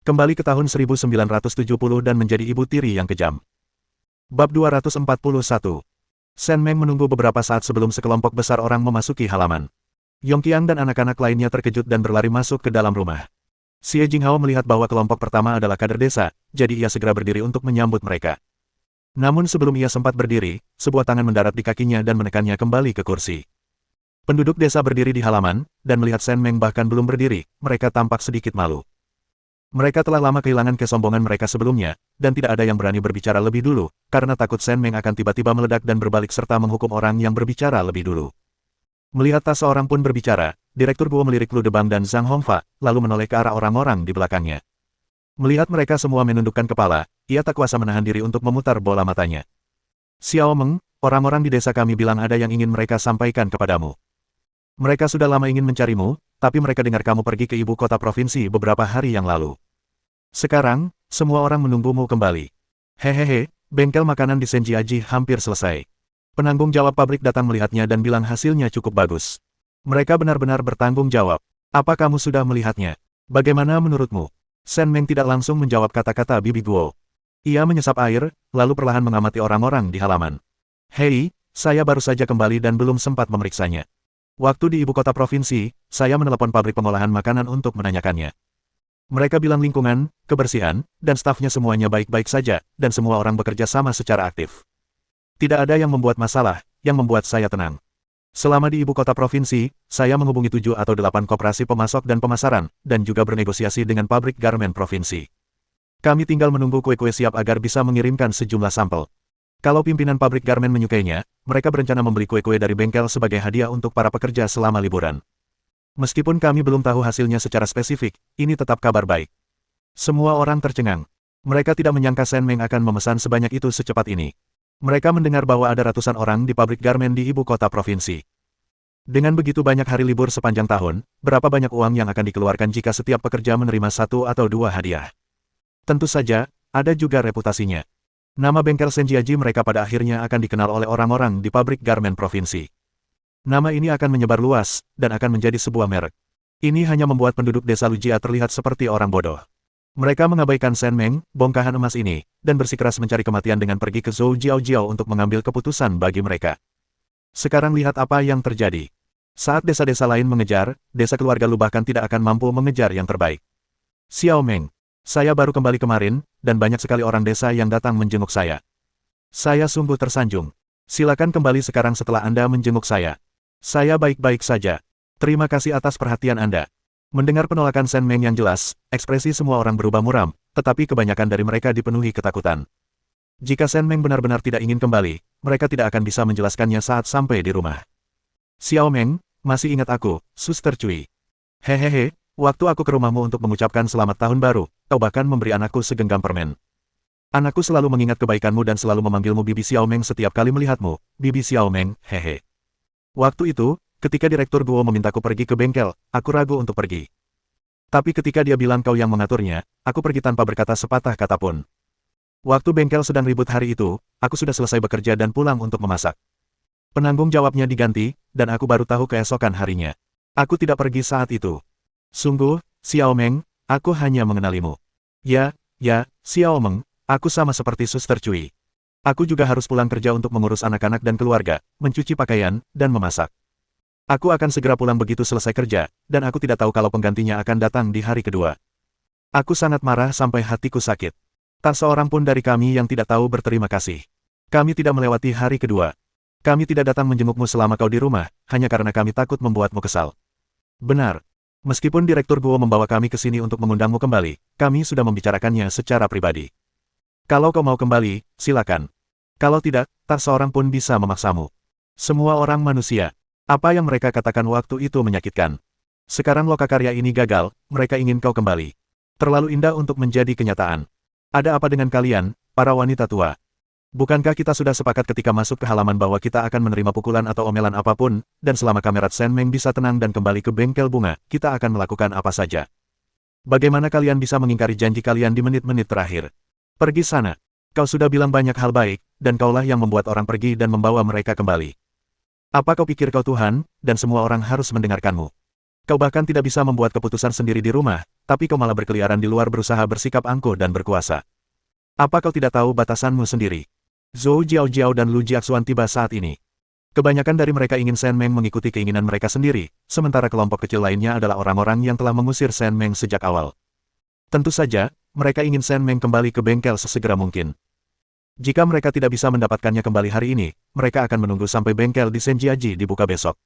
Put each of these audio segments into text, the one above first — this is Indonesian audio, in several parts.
Kembali ke tahun 1970 dan menjadi ibu tiri yang kejam. Bab 241. Shen Meng menunggu beberapa saat sebelum sekelompok besar orang memasuki halaman. Yongqiang dan anak-anak lainnya terkejut dan berlari masuk ke dalam rumah. Xie Jinghao melihat bahwa kelompok pertama adalah kader desa, jadi ia segera berdiri untuk menyambut mereka. Namun sebelum ia sempat berdiri, sebuah tangan mendarat di kakinya dan menekannya kembali ke kursi. Penduduk desa berdiri di halaman, dan melihat Shen Meng bahkan belum berdiri, mereka tampak sedikit malu. Mereka telah lama kehilangan kesombongan mereka sebelumnya, dan tidak ada yang berani berbicara lebih dulu, karena takut Shen Meng akan tiba-tiba meledak dan berbalik serta menghukum orang yang berbicara lebih dulu. Melihat tak seorang pun berbicara, Direktur Guo melirik Lu Debang dan Zhang Hongfa, lalu menoleh ke arah orang-orang di belakangnya. Melihat mereka semua menundukkan kepala, ia tak kuasa menahan diri untuk memutar bola matanya. Xiao Meng, orang-orang di desa kami bilang ada yang ingin mereka sampaikan kepadamu. Mereka sudah lama ingin mencarimu, tapi mereka dengar kamu pergi ke ibu kota provinsi beberapa hari yang lalu. Sekarang, semua orang menunggumu kembali. Hehehe, bengkel makanan di Senjiaji hampir selesai. Penanggung jawab pabrik datang melihatnya dan bilang hasilnya cukup bagus. Mereka benar-benar bertanggung jawab. Apa kamu sudah melihatnya? Bagaimana menurutmu? Shen Meng tidak langsung menjawab kata-kata Bibi Guo. Ia menyesap air, lalu perlahan mengamati orang-orang di halaman. Hei, saya baru saja kembali dan belum sempat memeriksanya. Waktu di ibu kota provinsi, saya menelepon pabrik pengolahan makanan untuk menanyakannya. Mereka bilang lingkungan, kebersihan, dan stafnya semuanya baik-baik saja, dan semua orang bekerja sama secara aktif. Tidak ada yang membuat masalah, yang membuat saya tenang. Selama di ibu kota provinsi, saya menghubungi 7 atau 8 koperasi pemasok dan pemasaran, dan juga bernegosiasi dengan pabrik garmen provinsi. Kami tinggal menunggu kue-kue siap agar bisa mengirimkan sejumlah sampel. Kalau pimpinan pabrik garmen menyukainya, mereka berencana membeli kue-kue dari bengkel sebagai hadiah untuk para pekerja selama liburan. Meskipun kami belum tahu hasilnya secara spesifik, ini tetap kabar baik. Semua orang tercengang. Mereka tidak menyangka Shen Meng akan memesan sebanyak itu secepat ini. Mereka mendengar bahwa ada ratusan orang di pabrik garmen di ibu kota provinsi. Dengan begitu banyak hari libur sepanjang tahun, berapa banyak uang yang akan dikeluarkan jika setiap pekerja menerima 1 atau 2 hadiah? Tentu saja, ada juga reputasinya. Nama bengkel Senjiaji mereka pada akhirnya akan dikenal oleh orang-orang di pabrik garmen provinsi. Nama ini akan menyebar luas, dan akan menjadi sebuah merek. Ini hanya membuat penduduk desa Lujia terlihat seperti orang bodoh. Mereka mengabaikan Shen Meng, bongkahan emas ini, dan bersikeras mencari kematian dengan pergi ke Zhou Jiaojiao untuk mengambil keputusan bagi mereka. Sekarang lihat apa yang terjadi. Saat desa-desa lain mengejar, desa keluarga Lu bahkan tidak akan mampu mengejar yang terbaik. Xiao Meng, saya baru kembali kemarin, dan banyak sekali orang desa yang datang menjenguk saya. Saya sungguh tersanjung. Silakan kembali sekarang setelah Anda menjenguk saya. Saya baik-baik saja. Terima kasih atas perhatian Anda. Mendengar penolakan Shen Meng yang jelas, ekspresi semua orang berubah muram, tetapi kebanyakan dari mereka dipenuhi ketakutan. Jika Shen Meng benar-benar tidak ingin kembali, mereka tidak akan bisa menjelaskannya saat sampai di rumah. Xiao Meng, masih ingat aku, Suster Cui. Hehehe, waktu aku ke rumahmu untuk mengucapkan selamat tahun baru, kau bahkan memberi anakku segenggam permen. Anakku selalu mengingat kebaikanmu dan selalu memanggilmu Bibi Xiao Meng setiap kali melihatmu, Bibi Xiao Meng, hehe. Waktu itu, ketika Direktur Guo memintaku pergi ke bengkel, aku ragu untuk pergi. Tapi ketika dia bilang kau yang mengaturnya, aku pergi tanpa berkata sepatah kata pun. Waktu bengkel sedang ribut hari itu, aku sudah selesai bekerja dan pulang untuk memasak. Penanggung jawabnya diganti, dan aku baru tahu keesokan harinya. Aku tidak pergi saat itu. Sungguh, Xiao Meng, aku hanya mengenalimu. Ya, Xiao Meng, aku sama seperti Suster Cui. Aku juga harus pulang kerja untuk mengurus anak-anak dan keluarga, mencuci pakaian, dan memasak. Aku akan segera pulang begitu selesai kerja, dan aku tidak tahu kalau penggantinya akan datang di hari kedua. Aku sangat marah sampai hatiku sakit. Tak seorang pun dari kami yang tidak tahu berterima kasih. Kami tidak melewati hari kedua. Kami tidak datang menjengukmu selama kau di rumah, hanya karena kami takut membuatmu kesal. Benar. Meskipun Direktur Guo membawa kami ke sini untuk mengundangmu kembali, kami sudah membicarakannya secara pribadi. Kalau kau mau kembali, silakan. Kalau tidak, tak seorang pun bisa memaksamu. Semua orang manusia. Apa yang mereka katakan waktu itu menyakitkan. Sekarang lokakarya ini gagal, mereka ingin kau kembali. Terlalu indah untuk menjadi kenyataan. Ada apa dengan kalian, para wanita tua? Bukankah kita sudah sepakat ketika masuk ke halaman bahwa kita akan menerima pukulan atau omelan apapun, dan selama kamerat Shen Meng bisa tenang dan kembali ke bengkel bunga, kita akan melakukan apa saja. Bagaimana kalian bisa mengingkari janji kalian di menit-menit terakhir? Pergi sana. Kau sudah bilang banyak hal baik, dan kaulah yang membuat orang pergi dan membawa mereka kembali. Apa kau pikir kau Tuhan, dan semua orang harus mendengarkanmu? Kau bahkan tidak bisa membuat keputusan sendiri di rumah, tapi kau malah berkeliaran di luar berusaha bersikap angkuh dan berkuasa. Apa kau tidak tahu batasanmu sendiri? Zhou Jiaojiao dan Lu Jiaxuan tiba saat ini. Kebanyakan dari mereka ingin Shen Meng mengikuti keinginan mereka sendiri, sementara kelompok kecil lainnya adalah orang-orang yang telah mengusir Shen Meng sejak awal. Tentu saja, mereka ingin Shen Meng kembali ke bengkel sesegera mungkin. Jika mereka tidak bisa mendapatkannya kembali hari ini, mereka akan menunggu sampai bengkel di Senjiaji dibuka besok.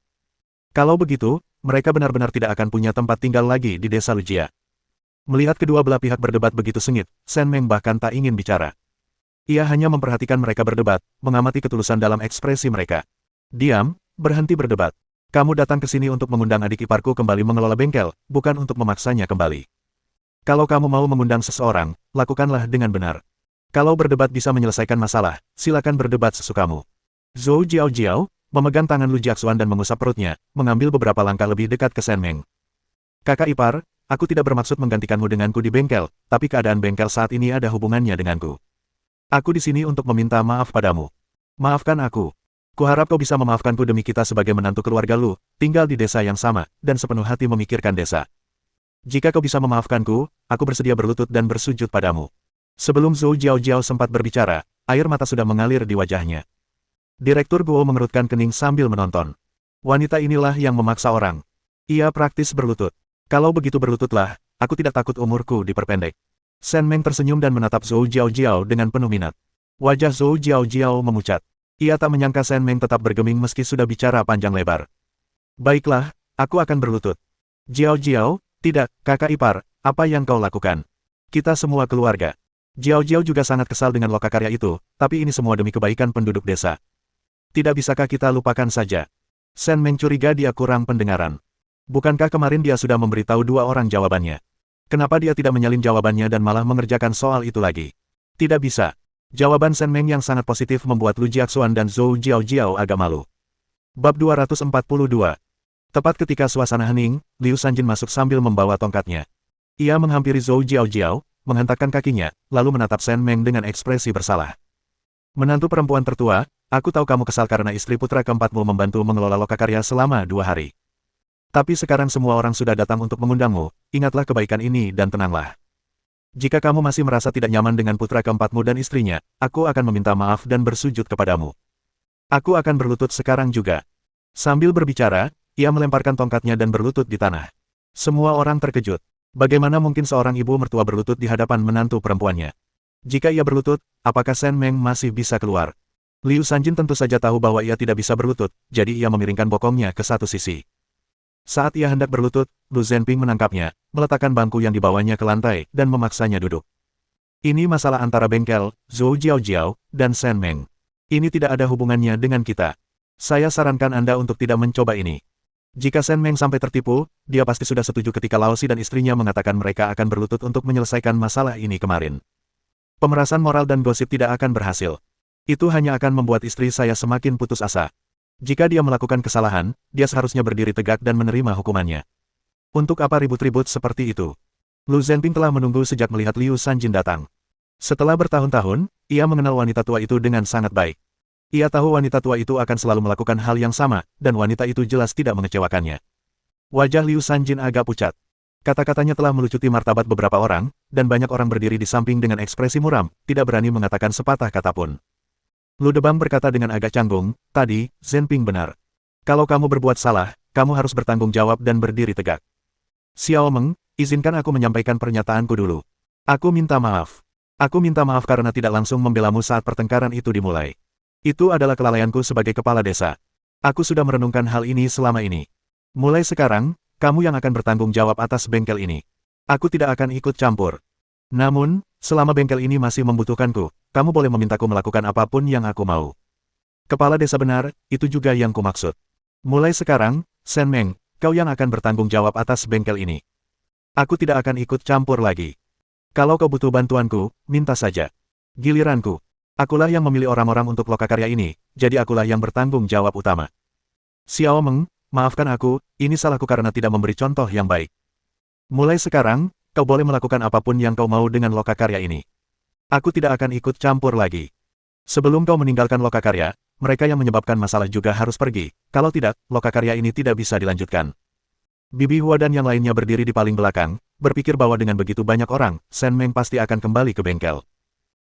Kalau begitu, mereka benar-benar tidak akan punya tempat tinggal lagi di desa Lujia. Melihat kedua belah pihak berdebat begitu sengit, Shen Meng bahkan tak ingin bicara. Ia hanya memperhatikan mereka berdebat, mengamati ketulusan dalam ekspresi mereka. Diam, berhenti berdebat. Kamu datang ke sini untuk mengundang adik iparku kembali mengelola bengkel, bukan untuk memaksanya kembali. Kalau kamu mau mengundang seseorang, lakukanlah dengan benar. Kalau berdebat bisa menyelesaikan masalah, silakan berdebat sesukamu. Zhou Jiaojiao memegang tangan Lu Jiaxuan dan mengusap perutnya, mengambil beberapa langkah lebih dekat ke Shen Meng. Kakak ipar, aku tidak bermaksud menggantikanmu denganku di bengkel, tapi keadaan bengkel saat ini ada hubungannya denganku. Aku di sini untuk meminta maaf padamu. Maafkan aku. Kuharap kau bisa memaafkanku demi kita sebagai menantu keluarga Lu, tinggal di desa yang sama, dan sepenuh hati memikirkan desa. Jika kau bisa memaafkanku, aku bersedia berlutut dan bersujud padamu. Sebelum Zhou Jiaojiao sempat berbicara, air mata sudah mengalir di wajahnya. Direktur Guo mengerutkan kening sambil menonton. Wanita inilah yang memaksa orang. Ia praktis berlutut. Kalau begitu berlututlah, aku tidak takut umurku diperpendek. Shen Meng tersenyum dan menatap Zhou Jiaojiao dengan penuh minat. Wajah Zhou Jiaojiao memucat. Ia tak menyangka Shen Meng tetap bergeming meski sudah bicara panjang lebar. Baiklah, aku akan berlutut. Jiaojiao, tidak, kakak ipar, apa yang kau lakukan? Kita semua keluarga. Jiaojiao juga sangat kesal dengan lokakarya itu, tapi ini semua demi kebaikan penduduk desa. Tidak bisakah kita lupakan saja? Shen Meng curiga dia kurang pendengaran. Bukankah kemarin dia sudah memberitahu dua orang jawabannya? Kenapa dia tidak menyalin jawabannya dan malah mengerjakan soal itu lagi? Tidak bisa. Jawaban Shen Meng yang sangat positif membuat Lu Jiaxuan dan Zhou Jiaojiao agak malu. Bab 242. Tepat ketika suasana hening, Liu Sanjin masuk sambil membawa tongkatnya. Ia menghampiri Zhou Jiaojiao, menghentakkan kakinya, lalu menatap Shen Meng dengan ekspresi bersalah. Menantu perempuan tertua, aku tahu kamu kesal karena istri putra keempatmu membantu mengelola lokakarya selama 2 hari. Tapi sekarang semua orang sudah datang untuk mengundangmu, ingatlah kebaikan ini dan tenanglah. Jika kamu masih merasa tidak nyaman dengan putra keempatmu dan istrinya, aku akan meminta maaf dan bersujud kepadamu. Aku akan berlutut sekarang juga. Sambil berbicara, ia melemparkan tongkatnya dan berlutut di tanah. Semua orang terkejut. Bagaimana mungkin seorang ibu mertua berlutut di hadapan menantu perempuannya? Jika ia berlutut, apakah Shen Meng masih bisa keluar? Liu Sanjin tentu saja tahu bahwa ia tidak bisa berlutut, jadi ia memiringkan bokongnya ke satu sisi. Saat ia hendak berlutut, Lu Zhenping menangkapnya, meletakkan bangku yang dibawanya ke lantai, dan memaksanya duduk. Ini masalah antara bengkel, Zhou Jiaojiao, dan Shen Meng. Ini tidak ada hubungannya dengan kita. Saya sarankan Anda untuk tidak mencoba ini. Jika Shen Meng sampai tertipu, dia pasti sudah setuju ketika Laosi dan istrinya mengatakan mereka akan berlutut untuk menyelesaikan masalah ini kemarin. Pemerasan moral dan gosip tidak akan berhasil. Itu hanya akan membuat istri saya semakin putus asa. Jika dia melakukan kesalahan, dia seharusnya berdiri tegak dan menerima hukumannya. Untuk apa ribut-ribut seperti itu? Lu Zhenping telah menunggu sejak melihat Liu Sanjin datang. Setelah bertahun-tahun, ia mengenal wanita tua itu dengan sangat baik. Ia tahu wanita tua itu akan selalu melakukan hal yang sama, dan wanita itu jelas tidak mengecewakannya. Wajah Liu Sanjin agak pucat. Kata-katanya telah melucuti martabat beberapa orang, dan banyak orang berdiri di samping dengan ekspresi muram, tidak berani mengatakan sepatah kata pun. Lu Debang berkata dengan agak canggung, tadi, Zhenping benar. Kalau kamu berbuat salah, kamu harus bertanggung jawab dan berdiri tegak. Xiao Meng, izinkan aku menyampaikan pernyataanku dulu. Aku minta maaf. Aku minta maaf karena tidak langsung membelamu saat pertengkaran itu dimulai. Itu adalah kelalaianku sebagai kepala desa. Aku sudah merenungkan hal ini selama ini. Mulai sekarang, kamu yang akan bertanggung jawab atas bengkel ini. Aku tidak akan ikut campur. Namun, selama bengkel ini masih membutuhkanku, kamu boleh memintaku melakukan apapun yang aku mau. Kepala desa benar, itu juga yang kumaksud. Mulai sekarang, Shen Meng, kau yang akan bertanggung jawab atas bengkel ini. Aku tidak akan ikut campur lagi. Kalau kau butuh bantuanku, minta saja. Giliranku. Akulah yang memilih orang-orang untuk lokakarya ini, jadi akulah yang bertanggung jawab utama. Xiao Meng, maafkan aku, ini salahku karena tidak memberi contoh yang baik. Mulai sekarang, kau boleh melakukan apapun yang kau mau dengan lokakarya ini. Aku tidak akan ikut campur lagi. Sebelum kau meninggalkan lokakarya, mereka yang menyebabkan masalah juga harus pergi, kalau tidak, lokakarya ini tidak bisa dilanjutkan. Bibi Hua dan yang lainnya berdiri di paling belakang, berpikir bahwa dengan begitu banyak orang, Shen Meng pasti akan kembali ke bengkel.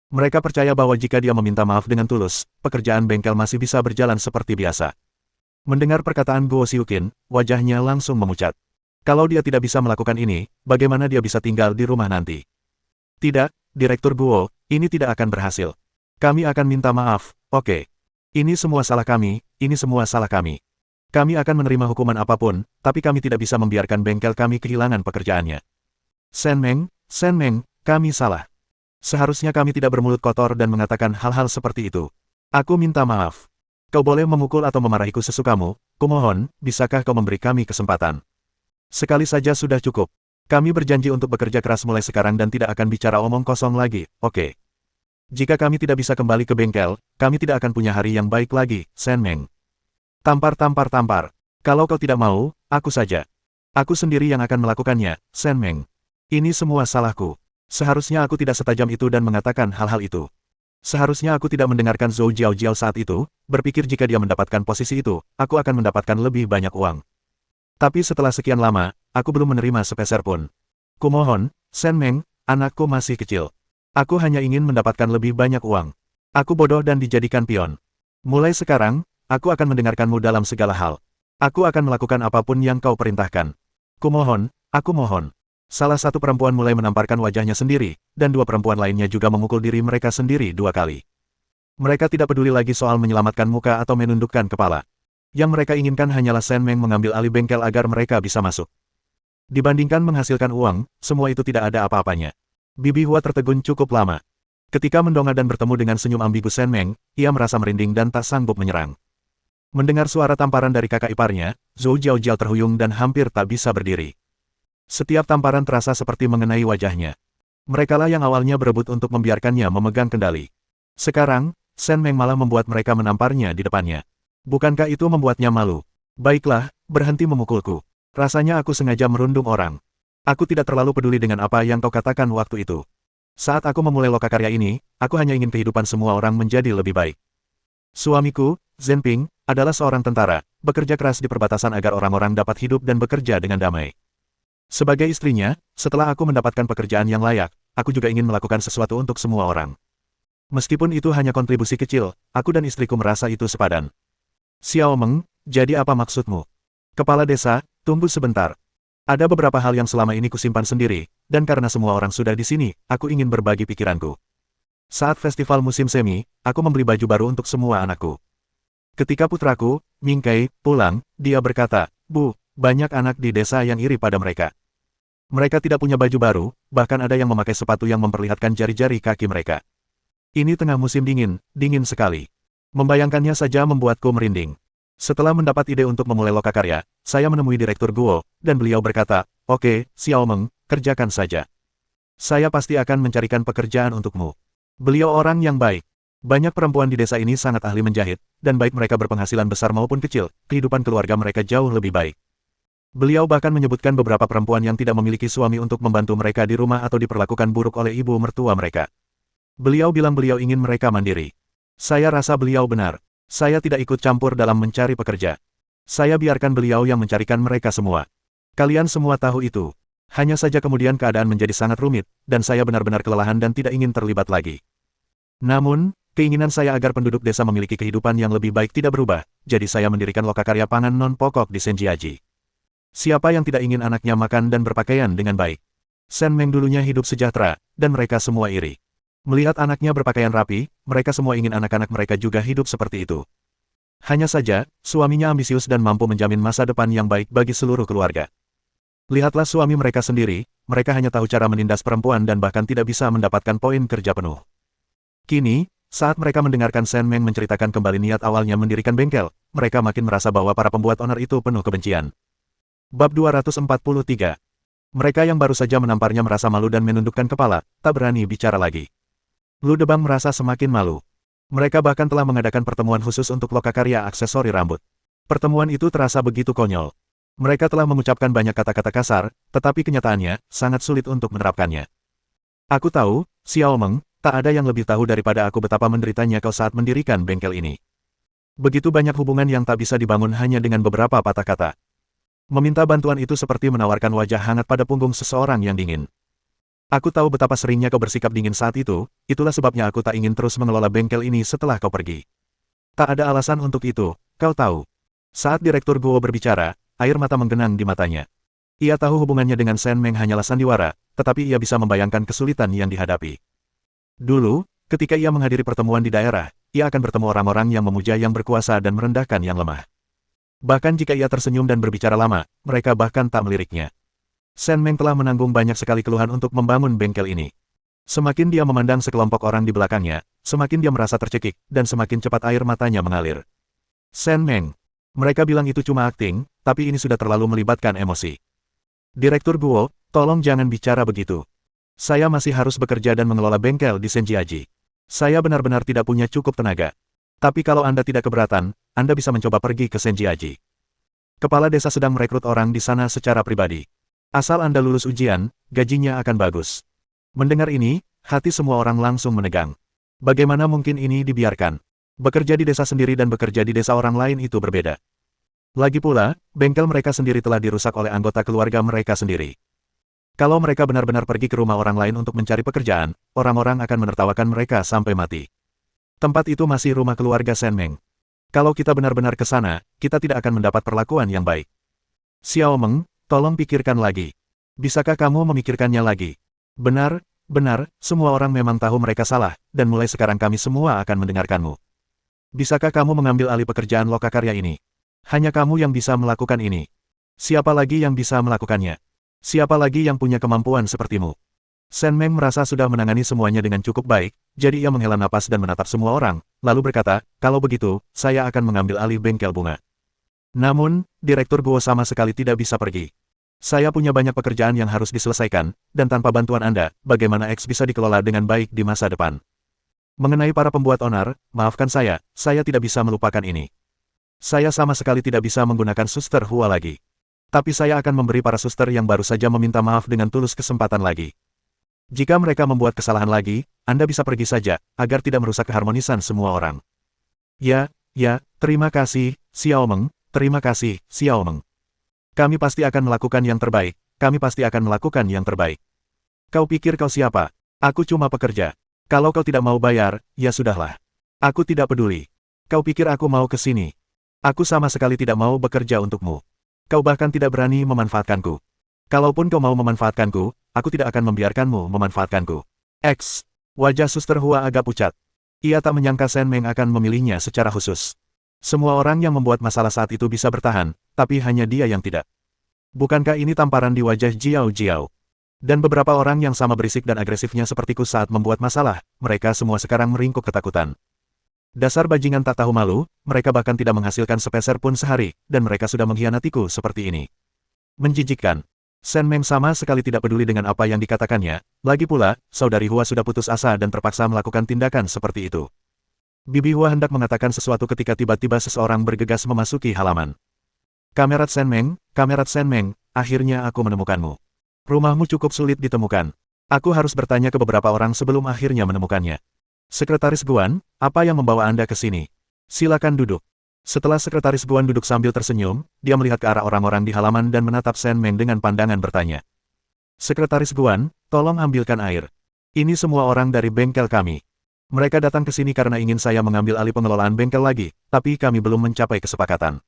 Mereka percaya bahwa jika dia meminta maaf dengan tulus, pekerjaan bengkel masih bisa berjalan seperti biasa. Mendengar perkataan Guo Xiuqin, wajahnya langsung memucat. Kalau dia tidak bisa melakukan ini, bagaimana dia bisa tinggal di rumah nanti? Tidak, Direktur Guo, ini tidak akan berhasil. Kami akan minta maaf, oke. Ini semua salah kami, ini semua salah kami. Kami akan menerima hukuman apapun, tapi kami tidak bisa membiarkan bengkel kami kehilangan pekerjaannya. Shen Meng, kami salah. Seharusnya kami tidak bermulut kotor dan mengatakan hal-hal seperti itu. Aku minta maaf. Kau boleh memukul atau memarahiku sesukamu, kumohon, bisakah kau memberi kami kesempatan? Sekali saja sudah cukup. Kami berjanji untuk bekerja keras mulai sekarang dan tidak akan bicara omong kosong lagi, oke? Jika kami tidak bisa kembali ke bengkel, kami tidak akan punya hari yang baik lagi, Shen Meng. Tampar. Kalau kau tidak mau, aku saja. Aku sendiri yang akan melakukannya, Shen Meng. Ini semua salahku. Seharusnya aku tidak setajam itu dan mengatakan hal-hal itu. Seharusnya aku tidak mendengarkan Zhou Jiaojiao saat itu, berpikir jika dia mendapatkan posisi itu, aku akan mendapatkan lebih banyak uang. Tapi setelah sekian lama, aku belum menerima sepeser pun. Kumohon, Shen Meng, anakku masih kecil. Aku hanya ingin mendapatkan lebih banyak uang. Aku bodoh dan dijadikan pion. Mulai sekarang, aku akan mendengarkanmu dalam segala hal. Aku akan melakukan apapun yang kau perintahkan. Kumohon, aku mohon. Salah satu perempuan mulai menamparkan wajahnya sendiri, dan dua perempuan lainnya juga memukul diri mereka sendiri 2 kali. Mereka tidak peduli lagi soal menyelamatkan muka atau menundukkan kepala. Yang mereka inginkan hanyalah Shen Meng mengambil alih bengkel agar mereka bisa masuk. Dibandingkan menghasilkan uang, semua itu tidak ada apa-apanya. Bibi Hua tertegun cukup lama. Ketika mendongak dan bertemu dengan senyum ambigu Shen Meng, ia merasa merinding dan tak sanggup menyerang. Mendengar suara tamparan dari kakak iparnya, Zhou Jiaojiao terhuyung dan hampir tak bisa berdiri. Setiap tamparan terasa seperti mengenai wajahnya. Merekalah yang awalnya berebut untuk membiarkannya memegang kendali. Sekarang, Shen Meng malah membuat mereka menamparnya di depannya. Bukankah itu membuatnya malu? Baiklah, berhenti memukulku. Rasanya aku sengaja merundung orang. Aku tidak terlalu peduli dengan apa yang kau katakan waktu itu. Saat aku memulai lokakarya ini, aku hanya ingin kehidupan semua orang menjadi lebih baik. Suamiku, Zhen Ping, adalah seorang tentara, bekerja keras di perbatasan agar orang-orang dapat hidup dan bekerja dengan damai. Sebagai istrinya, setelah aku mendapatkan pekerjaan yang layak, aku juga ingin melakukan sesuatu untuk semua orang. Meskipun itu hanya kontribusi kecil, aku dan istriku merasa itu sepadan. Xiao Meng, jadi apa maksudmu? Kepala desa, tunggu sebentar. Ada beberapa hal yang selama ini kusimpan sendiri, dan karena semua orang sudah di sini, aku ingin berbagi pikiranku. Saat festival musim semi, aku membeli baju baru untuk semua anakku. Ketika putraku, Mingkei, pulang, dia berkata, "Bu, banyak anak di desa yang iri pada mereka. Mereka tidak punya baju baru, bahkan ada yang memakai sepatu yang memperlihatkan jari-jari kaki mereka. Ini tengah musim dingin, dingin sekali. Membayangkannya saja membuatku merinding." Setelah mendapat ide untuk memulai lokakarya, saya menemui Direktur Guo, dan beliau berkata, "Oke, Xiao Meng, kerjakan saja. Saya pasti akan mencarikan pekerjaan untukmu." Beliau orang yang baik. Banyak perempuan di desa ini sangat ahli menjahit, dan baik mereka berpenghasilan besar maupun kecil, kehidupan keluarga mereka jauh lebih baik. Beliau bahkan menyebutkan beberapa perempuan yang tidak memiliki suami untuk membantu mereka di rumah atau diperlakukan buruk oleh ibu mertua mereka. Beliau bilang beliau ingin mereka mandiri. Saya rasa beliau benar. Saya tidak ikut campur dalam mencari pekerja. Saya biarkan beliau yang mencarikan mereka semua. Kalian semua tahu itu. Hanya saja kemudian keadaan menjadi sangat rumit, dan saya benar-benar kelelahan dan tidak ingin terlibat lagi. Namun, keinginan saya agar penduduk desa memiliki kehidupan yang lebih baik tidak berubah, jadi saya mendirikan lokakarya pangan non-pokok di Senjiaji. Siapa yang tidak ingin anaknya makan dan berpakaian dengan baik? Shen Meng dulunya hidup sejahtera, dan mereka semua iri. Melihat anaknya berpakaian rapi, mereka semua ingin anak-anak mereka juga hidup seperti itu. Hanya saja, suaminya ambisius dan mampu menjamin masa depan yang baik bagi seluruh keluarga. Lihatlah suami mereka sendiri, mereka hanya tahu cara menindas perempuan dan bahkan tidak bisa mendapatkan poin kerja penuh. Kini, saat mereka mendengarkan Shen Meng menceritakan kembali niat awalnya mendirikan bengkel, mereka makin merasa bahwa para pembuat owner itu penuh kebencian. Bab 243. Mereka yang baru saja menamparnya merasa malu dan menundukkan kepala, tak berani bicara lagi. Lu Debang merasa semakin malu. Mereka bahkan telah mengadakan pertemuan khusus untuk lokakarya aksesori rambut. Pertemuan itu terasa begitu konyol. Mereka telah mengucapkan banyak kata-kata kasar, tetapi kenyataannya, sangat sulit untuk menerapkannya. Aku tahu, Xiao Meng, tak ada yang lebih tahu daripada aku betapa menderitanya kau saat mendirikan bengkel ini. Begitu banyak hubungan yang tak bisa dibangun hanya dengan beberapa patah kata. Meminta bantuan itu seperti menawarkan wajah hangat pada punggung seseorang yang dingin. Aku tahu betapa seringnya kau bersikap dingin saat itu, itulah sebabnya aku tak ingin terus mengelola bengkel ini setelah kau pergi. Tak ada alasan untuk itu, kau tahu. Saat Direktur Guo berbicara, air mata menggenang di matanya. Ia tahu hubungannya dengan Shen Meng hanyalah sandiwara, tetapi ia bisa membayangkan kesulitan yang dihadapi. Dulu, ketika ia menghadiri pertemuan di daerah, ia akan bertemu orang-orang yang memuja yang berkuasa dan merendahkan yang lemah. Bahkan jika ia tersenyum dan berbicara lama, mereka bahkan tak meliriknya. Shen Meng telah menanggung banyak sekali keluhan untuk membangun bengkel ini. Semakin dia memandang sekelompok orang di belakangnya, semakin dia merasa tercekik, dan semakin cepat air matanya mengalir. Shen Meng. Mereka bilang itu cuma akting, tapi ini sudah terlalu melibatkan emosi. Direktur Guo, tolong jangan bicara begitu. Saya masih harus bekerja dan mengelola bengkel di Senjiaji. Saya benar-benar tidak punya cukup tenaga. Tapi kalau Anda tidak keberatan, Anda bisa mencoba pergi ke Senjiaji. Kepala desa sedang merekrut orang di sana secara pribadi. Asal Anda lulus ujian, gajinya akan bagus. Mendengar ini, hati semua orang langsung menegang. Bagaimana mungkin ini dibiarkan? Bekerja di desa sendiri dan bekerja di desa orang lain itu berbeda. Lagi pula, bengkel mereka sendiri telah dirusak oleh anggota keluarga mereka sendiri. Kalau mereka benar-benar pergi ke rumah orang lain untuk mencari pekerjaan, orang-orang akan menertawakan mereka sampai mati. Tempat itu masih rumah keluarga Shen Meng. Kalau kita benar-benar ke sana, kita tidak akan mendapat perlakuan yang baik. Xiao Meng, tolong pikirkan lagi. Bisakah kamu memikirkannya lagi? Benar, semua orang memang tahu mereka salah, dan mulai sekarang kami semua akan mendengarkanmu. Bisakah kamu mengambil alih pekerjaan lokakarya ini? Hanya kamu yang bisa melakukan ini. Siapa lagi yang bisa melakukannya? Siapa lagi yang punya kemampuan sepertimu? Shen Meng merasa sudah menangani semuanya dengan cukup baik, jadi ia menghela napas dan menatap semua orang, lalu berkata, kalau begitu, saya akan mengambil alih bengkel bunga. Namun, Direktur Guo sama sekali tidak bisa pergi. Saya punya banyak pekerjaan yang harus diselesaikan, dan tanpa bantuan Anda, bagaimana X bisa dikelola dengan baik di masa depan? Mengenai para pembuat onar, maafkan saya tidak bisa melupakan ini. Saya sama sekali tidak bisa menggunakan suster Hua lagi. Tapi saya akan memberi para suster yang baru saja meminta maaf dengan tulus kesempatan lagi. Jika mereka membuat kesalahan lagi, Anda bisa pergi saja, agar tidak merusak keharmonisan semua orang. Ya, terima kasih, Xiao Meng, terima kasih, Xiao Meng. Kami pasti akan melakukan yang terbaik, kami pasti akan melakukan yang terbaik. Kau pikir kau siapa? Aku cuma pekerja. Kalau kau tidak mau bayar, ya sudahlah. Aku tidak peduli. Kau pikir aku mau ke sini? Aku sama sekali tidak mau bekerja untukmu. Kau bahkan tidak berani memanfaatkanku. Kalaupun kau mau memanfaatkanku, aku tidak akan membiarkanmu memanfaatkanku. X. Wajah Suster Hua agak pucat. Ia tak menyangka Shen Meng akan memilihnya secara khusus. Semua orang yang membuat masalah saat itu bisa bertahan, tapi hanya dia yang tidak. Bukankah ini tamparan di wajah Jiao Jiao? Dan beberapa orang yang sama berisik dan agresifnya sepertiku saat membuat masalah, mereka semua sekarang meringkuk ketakutan. Dasar bajingan tak tahu malu, mereka bahkan tidak menghasilkan sepeser pun sehari, dan mereka sudah mengkhianatiku seperti ini. Menjijikkan. Shen Meng sama sekali tidak peduli dengan apa yang dikatakannya, lagi pula, saudari Hua sudah putus asa dan terpaksa melakukan tindakan seperti itu. Bibi Hua hendak mengatakan sesuatu ketika tiba-tiba seseorang bergegas memasuki halaman. Kamerat Shen Meng, akhirnya aku menemukanmu. Rumahmu cukup sulit ditemukan. Aku harus bertanya ke beberapa orang sebelum akhirnya menemukannya. Sekretaris Guan, apa yang membawa Anda ke sini? Silakan duduk. Setelah Sekretaris Guan duduk sambil tersenyum, dia melihat ke arah orang-orang di halaman dan menatap Shen Meng dengan pandangan bertanya. Sekretaris Guan, tolong ambilkan air. Ini semua orang dari bengkel kami. Mereka datang ke sini karena ingin saya mengambil alih pengelolaan bengkel lagi, tapi kami belum mencapai kesepakatan.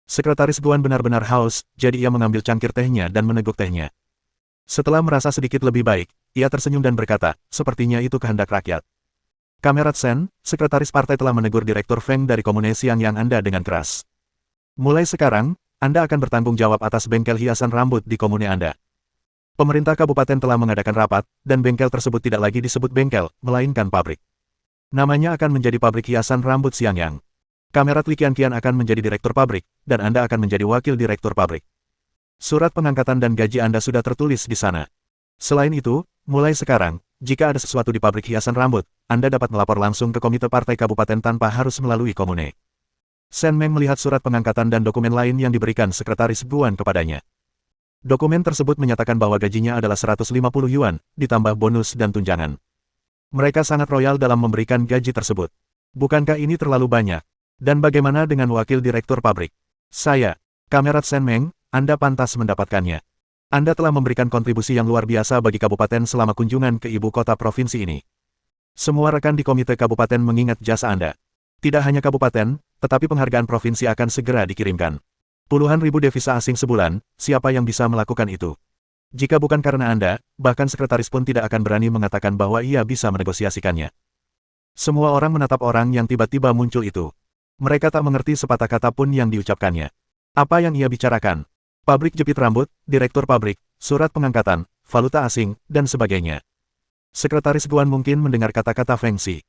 Sekretaris Guan benar-benar haus, jadi ia mengambil cangkir tehnya dan meneguk tehnya. Setelah merasa sedikit lebih baik, ia tersenyum dan berkata, sepertinya itu kehendak rakyat. Kamerat Shen, Sekretaris Partai telah menegur Direktur Feng dari Komune Xiangyang Anda dengan keras. Mulai sekarang, Anda akan bertanggung jawab atas bengkel hiasan rambut di komune Anda. Pemerintah kabupaten telah mengadakan rapat, dan bengkel tersebut tidak lagi disebut bengkel, melainkan pabrik. Namanya akan menjadi pabrik hiasan rambut Xiangyang. Kamerat Li Qianqian akan menjadi direktur pabrik, dan Anda akan menjadi wakil direktur pabrik. Surat pengangkatan dan gaji Anda sudah tertulis di sana. Selain itu, mulai sekarang, jika ada sesuatu di pabrik hiasan rambut, Anda dapat melapor langsung ke komite partai kabupaten tanpa harus melalui komune. Shen Meng melihat surat pengangkatan dan dokumen lain yang diberikan Sekretaris Guan kepadanya. Dokumen tersebut menyatakan bahwa gajinya adalah 150 yuan, ditambah bonus dan tunjangan. Mereka sangat royal dalam memberikan gaji tersebut. Bukankah ini terlalu banyak? Dan bagaimana dengan wakil direktur pabrik? Saya, Kamerat Shen Meng, Anda pantas mendapatkannya. Anda telah memberikan kontribusi yang luar biasa bagi kabupaten selama kunjungan ke ibu kota provinsi ini. Semua rekan di komite kabupaten mengingat jasa Anda. Tidak hanya kabupaten, tetapi penghargaan provinsi akan segera dikirimkan. Puluhan ribu devisa asing sebulan, siapa yang bisa melakukan itu? Jika bukan karena Anda, bahkan sekretaris pun tidak akan berani mengatakan bahwa ia bisa menegosiasikannya. Semua orang menatap orang yang tiba-tiba muncul itu. Mereka tak mengerti sepatah kata pun yang diucapkannya. Apa yang ia bicarakan? Pabrik jepit rambut, direktur pabrik, surat pengangkatan, valuta asing, dan sebagainya. Sekretaris Guan mungkin mendengar kata-kata Feng Xi.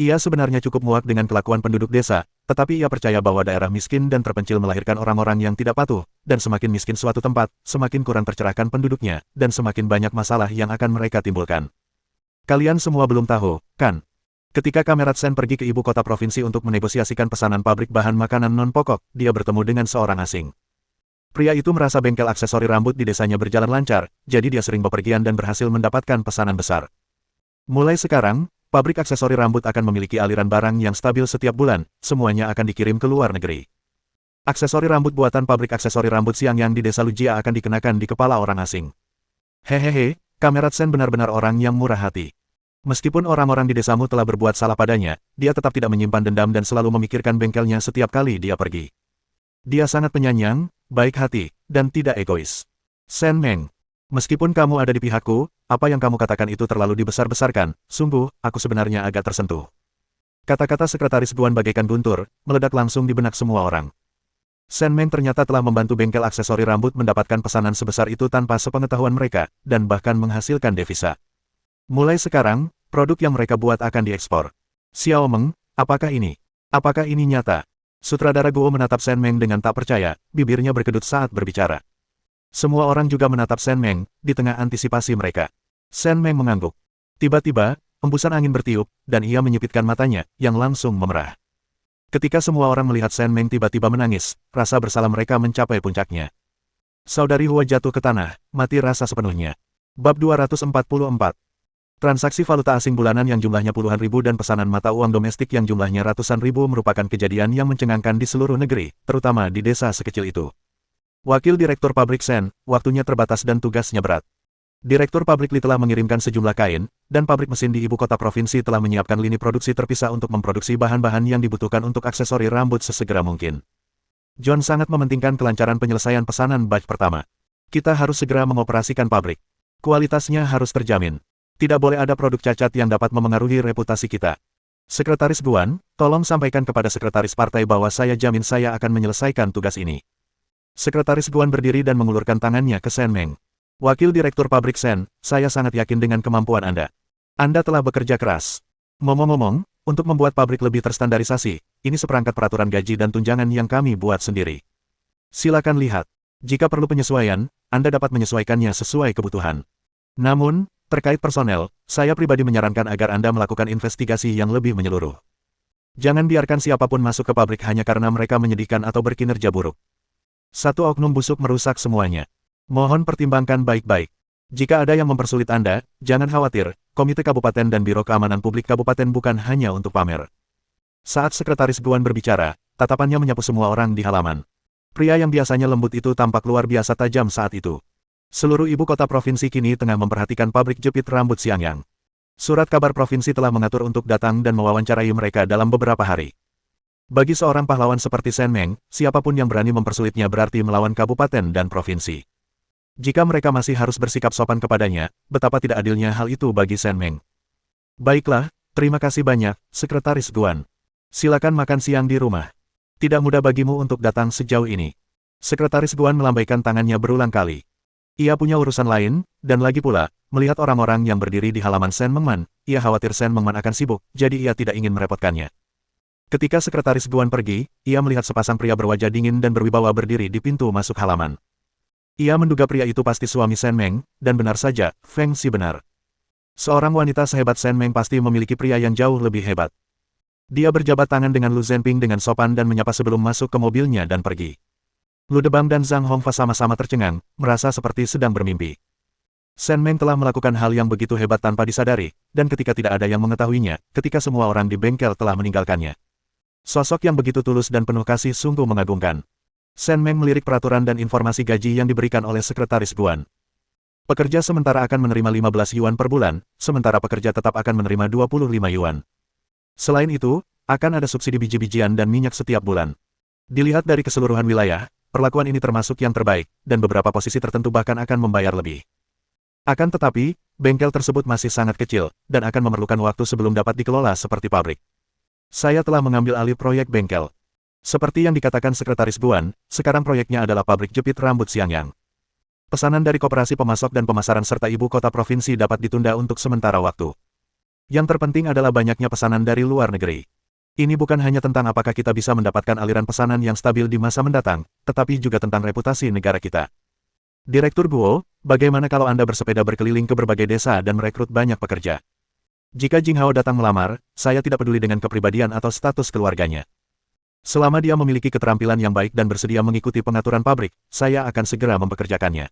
Ia sebenarnya cukup muak dengan kelakuan penduduk desa, tetapi ia percaya bahwa daerah miskin dan terpencil melahirkan orang-orang yang tidak patuh, dan semakin miskin suatu tempat, semakin kurang tercerahkan penduduknya, dan semakin banyak masalah yang akan mereka timbulkan. Kalian semua belum tahu, kan? Ketika Kamerat Sen pergi ke ibu kota provinsi untuk menegosiasikan pesanan pabrik bahan makanan non-pokok, dia bertemu dengan seorang asing. Pria itu merasa bengkel aksesori rambut di desanya berjalan lancar, jadi dia sering bepergian dan berhasil mendapatkan pesanan besar. Mulai sekarang, pabrik aksesori rambut akan memiliki aliran barang yang stabil setiap bulan, semuanya akan dikirim ke luar negeri. Aksesori rambut buatan pabrik aksesori rambut Xiangyang di desa Lujia akan dikenakan di kepala orang asing. Hehehe, Kamerat Sen benar-benar orang yang murah hati. Meskipun orang-orang di desamu telah berbuat salah padanya, dia tetap tidak menyimpan dendam dan selalu memikirkan bengkelnya setiap kali dia pergi. Dia sangat penyayang, baik hati, dan tidak egois. Sen Meng, meskipun kamu ada di pihakku, apa yang kamu katakan itu terlalu dibesar-besarkan, sungguh, aku sebenarnya agak tersentuh. Kata-kata sekretaris Guan bagaikan guntur, meledak langsung di benak semua orang. Sen Meng ternyata telah membantu bengkel aksesori rambut mendapatkan pesanan sebesar itu tanpa sepengetahuan mereka, dan bahkan menghasilkan devisa. Mulai sekarang, produk yang mereka buat akan diekspor. Xiao Meng, apakah ini? Apakah ini nyata? Sutradara Guo menatap Sen Meng dengan tak percaya, bibirnya berkedut saat berbicara. Semua orang juga menatap Sen Meng, di tengah antisipasi mereka. Sen Meng mengangguk. Tiba-tiba, embusan angin bertiup, dan ia menyipitkan matanya, yang langsung memerah. Ketika semua orang melihat Sen Meng tiba-tiba menangis, rasa bersalah mereka mencapai puncaknya. Saudari Hua jatuh ke tanah, mati rasa sepenuhnya. Bab 244. Transaksi valuta asing bulanan yang jumlahnya puluhan ribu dan pesanan mata uang domestik yang jumlahnya ratusan ribu merupakan kejadian yang mencengangkan di seluruh negeri, terutama di desa sekecil itu. Wakil Direktur Pabrik Sen, waktunya terbatas dan tugasnya berat. Direktur Pabrik Li telah mengirimkan sejumlah kain, dan pabrik mesin di ibu kota provinsi telah menyiapkan lini produksi terpisah untuk memproduksi bahan-bahan yang dibutuhkan untuk aksesori rambut sesegera mungkin. John sangat mementingkan kelancaran penyelesaian pesanan batch pertama. Kita harus segera mengoperasikan pabrik. Kualitasnya harus terjamin. Tidak boleh ada produk cacat yang dapat memengaruhi reputasi kita. Sekretaris Guan, tolong sampaikan kepada sekretaris partai bahwa saya jamin saya akan menyelesaikan tugas ini. Sekretaris Guan berdiri dan mengulurkan tangannya ke Sen Meng. Wakil Direktur Pabrik Sen, saya sangat yakin dengan kemampuan Anda. Anda telah bekerja keras. Ngomong-ngomong, untuk membuat pabrik lebih terstandarisasi, ini seperangkat peraturan gaji dan tunjangan yang kami buat sendiri. Silakan lihat. Jika perlu penyesuaian, Anda dapat menyesuaikannya sesuai kebutuhan. Namun, terkait personel, saya pribadi menyarankan agar Anda melakukan investigasi yang lebih menyeluruh. Jangan biarkan siapapun masuk ke pabrik hanya karena mereka menyedihkan atau berkinerja buruk. Satu oknum busuk merusak semuanya. Mohon pertimbangkan baik-baik. Jika ada yang mempersulit Anda, jangan khawatir, Komite Kabupaten dan Biro Keamanan Publik Kabupaten bukan hanya untuk pamer. Saat Sekretaris Guan berbicara, tatapannya menyapu semua orang di halaman. Pria yang biasanya lembut itu tampak luar biasa tajam saat itu. Seluruh ibu kota provinsi kini tengah memperhatikan pabrik jepit rambut Xiangyang. Surat kabar provinsi telah mengatur untuk datang dan mewawancarai mereka dalam beberapa hari. Bagi seorang pahlawan seperti Sen Meng, siapapun yang berani mempersulitnya berarti melawan kabupaten dan provinsi. Jika mereka masih harus bersikap sopan kepadanya, betapa tidak adilnya hal itu bagi Sen Meng. Baiklah, terima kasih banyak, Sekretaris Guan. Silakan makan siang di rumah. Tidak mudah bagimu untuk datang sejauh ini. Sekretaris Guan melambaikan tangannya berulang kali. Ia punya urusan lain, dan lagi pula, melihat orang-orang yang berdiri di halaman Sen Mengman, ia khawatir Sen Mengman akan sibuk, jadi ia tidak ingin merepotkannya. Ketika Sekretaris Guan pergi, ia melihat sepasang pria berwajah dingin dan berwibawa berdiri di pintu masuk halaman. Ia menduga pria itu pasti suami Sen Meng, dan benar saja, Feng Xi benar. Seorang wanita sehebat Sen Meng pasti memiliki pria yang jauh lebih hebat. Dia berjabat tangan dengan Lu Zhenping dengan sopan dan menyapa sebelum masuk ke mobilnya dan pergi. Lu Debang dan Zhang Hongfa sama-sama tercengang, merasa seperti sedang bermimpi. Sen Meng telah melakukan hal yang begitu hebat tanpa disadari, dan ketika tidak ada yang mengetahuinya, ketika semua orang di bengkel telah meninggalkannya. Sosok yang begitu tulus dan penuh kasih sungguh mengagumkan. Shen Meng melirik peraturan dan informasi gaji yang diberikan oleh Sekretaris Guan. Pekerja sementara akan menerima 15 yuan per bulan, sementara pekerja tetap akan menerima 25 yuan. Selain itu, akan ada subsidi biji-bijian dan minyak setiap bulan. Dilihat dari keseluruhan wilayah, perlakuan ini termasuk yang terbaik, dan beberapa posisi tertentu bahkan akan membayar lebih. Akan tetapi, bengkel tersebut masih sangat kecil, dan akan memerlukan waktu sebelum dapat dikelola seperti pabrik. Saya telah mengambil alih proyek bengkel. Seperti yang dikatakan Sekretaris Guan, sekarang proyeknya adalah pabrik jepit rambut Xiangyang. Pesanan dari koperasi pemasok dan pemasaran serta ibu kota provinsi dapat ditunda untuk sementara waktu. Yang terpenting adalah banyaknya pesanan dari luar negeri. Ini bukan hanya tentang apakah kita bisa mendapatkan aliran pesanan yang stabil di masa mendatang, tetapi juga tentang reputasi negara kita. Direktur Guo, bagaimana kalau Anda bersepeda berkeliling ke berbagai desa dan merekrut banyak pekerja? Jika Jing Hao datang melamar, saya tidak peduli dengan kepribadian atau status keluarganya. Selama dia memiliki keterampilan yang baik dan bersedia mengikuti pengaturan pabrik, saya akan segera mempekerjakannya.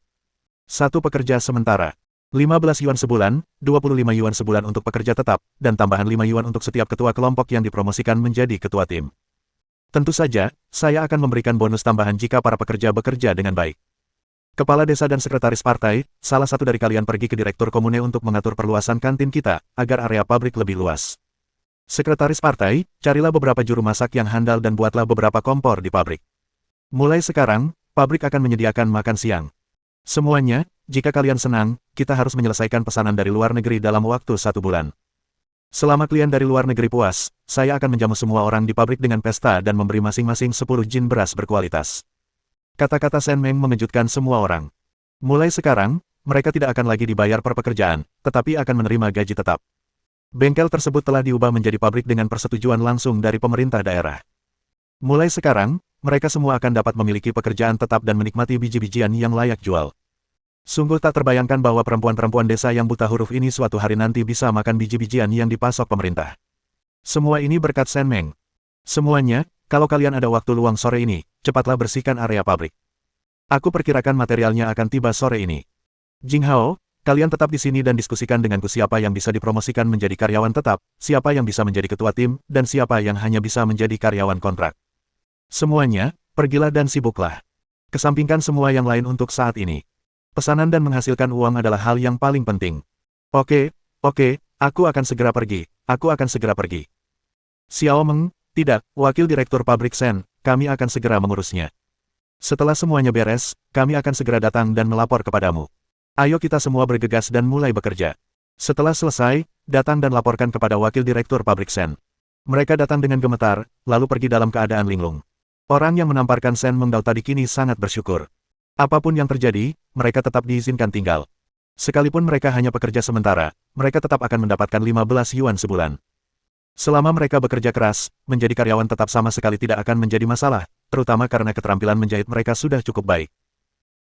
Satu pekerja sementara. 15 yuan sebulan, 25 yuan sebulan untuk pekerja tetap, dan tambahan 5 yuan untuk setiap ketua kelompok yang dipromosikan menjadi ketua tim. Tentu saja, saya akan memberikan bonus tambahan jika para pekerja bekerja dengan baik. Kepala desa dan sekretaris partai, salah satu dari kalian pergi ke direktur komune untuk mengatur perluasan kantin kita, agar area pabrik lebih luas. Sekretaris partai, carilah beberapa juru masak yang handal dan buatlah beberapa kompor di pabrik. Mulai sekarang, pabrik akan menyediakan makan siang. Semuanya, jika kalian senang, kita harus menyelesaikan pesanan dari luar negeri dalam waktu 1 bulan. Selama klien dari luar negeri puas, saya akan menjamu semua orang di pabrik dengan pesta dan memberi masing-masing 10 jin beras berkualitas. Kata-kata Shen Meng mengejutkan semua orang. Mulai sekarang, mereka tidak akan lagi dibayar per pekerjaan, tetapi akan menerima gaji tetap. Bengkel tersebut telah diubah menjadi pabrik dengan persetujuan langsung dari pemerintah daerah. Mulai sekarang, mereka semua akan dapat memiliki pekerjaan tetap dan menikmati biji-bijian yang layak jual. Sungguh tak terbayangkan bahwa perempuan-perempuan desa yang buta huruf ini suatu hari nanti bisa makan biji-bijian yang dipasok pemerintah. Semua ini berkat Shen Meng. Semuanya, kalau kalian ada waktu luang sore ini, cepatlah bersihkan area pabrik. Aku perkirakan materialnya akan tiba sore ini. Jing Hao, kalian tetap di sini dan diskusikan denganku siapa yang bisa dipromosikan menjadi karyawan tetap, siapa yang bisa menjadi ketua tim, dan siapa yang hanya bisa menjadi karyawan kontrak. Semuanya, pergilah dan sibuklah. Kesampingkan semua yang lain untuk saat ini. Pesanan dan menghasilkan uang adalah hal yang paling penting. Oke, aku akan segera pergi, Xiao Meng, tidak, wakil direktur pabrik Shen, kami akan segera mengurusnya. Setelah semuanya beres, kami akan segera datang dan melapor kepadamu. Ayo kita semua bergegas dan mulai bekerja. Setelah selesai, datang dan laporkan kepada wakil direktur pabrik Shen. Mereka datang dengan gemetar, lalu pergi dalam keadaan linglung. Orang yang menamparkan Shen Meng tadi kini sangat bersyukur. Apapun yang terjadi, mereka tetap diizinkan tinggal. Sekalipun mereka hanya pekerja sementara, mereka tetap akan mendapatkan 15 yuan sebulan. Selama mereka bekerja keras, menjadi karyawan tetap sama sekali tidak akan menjadi masalah, terutama karena keterampilan menjahit mereka sudah cukup baik.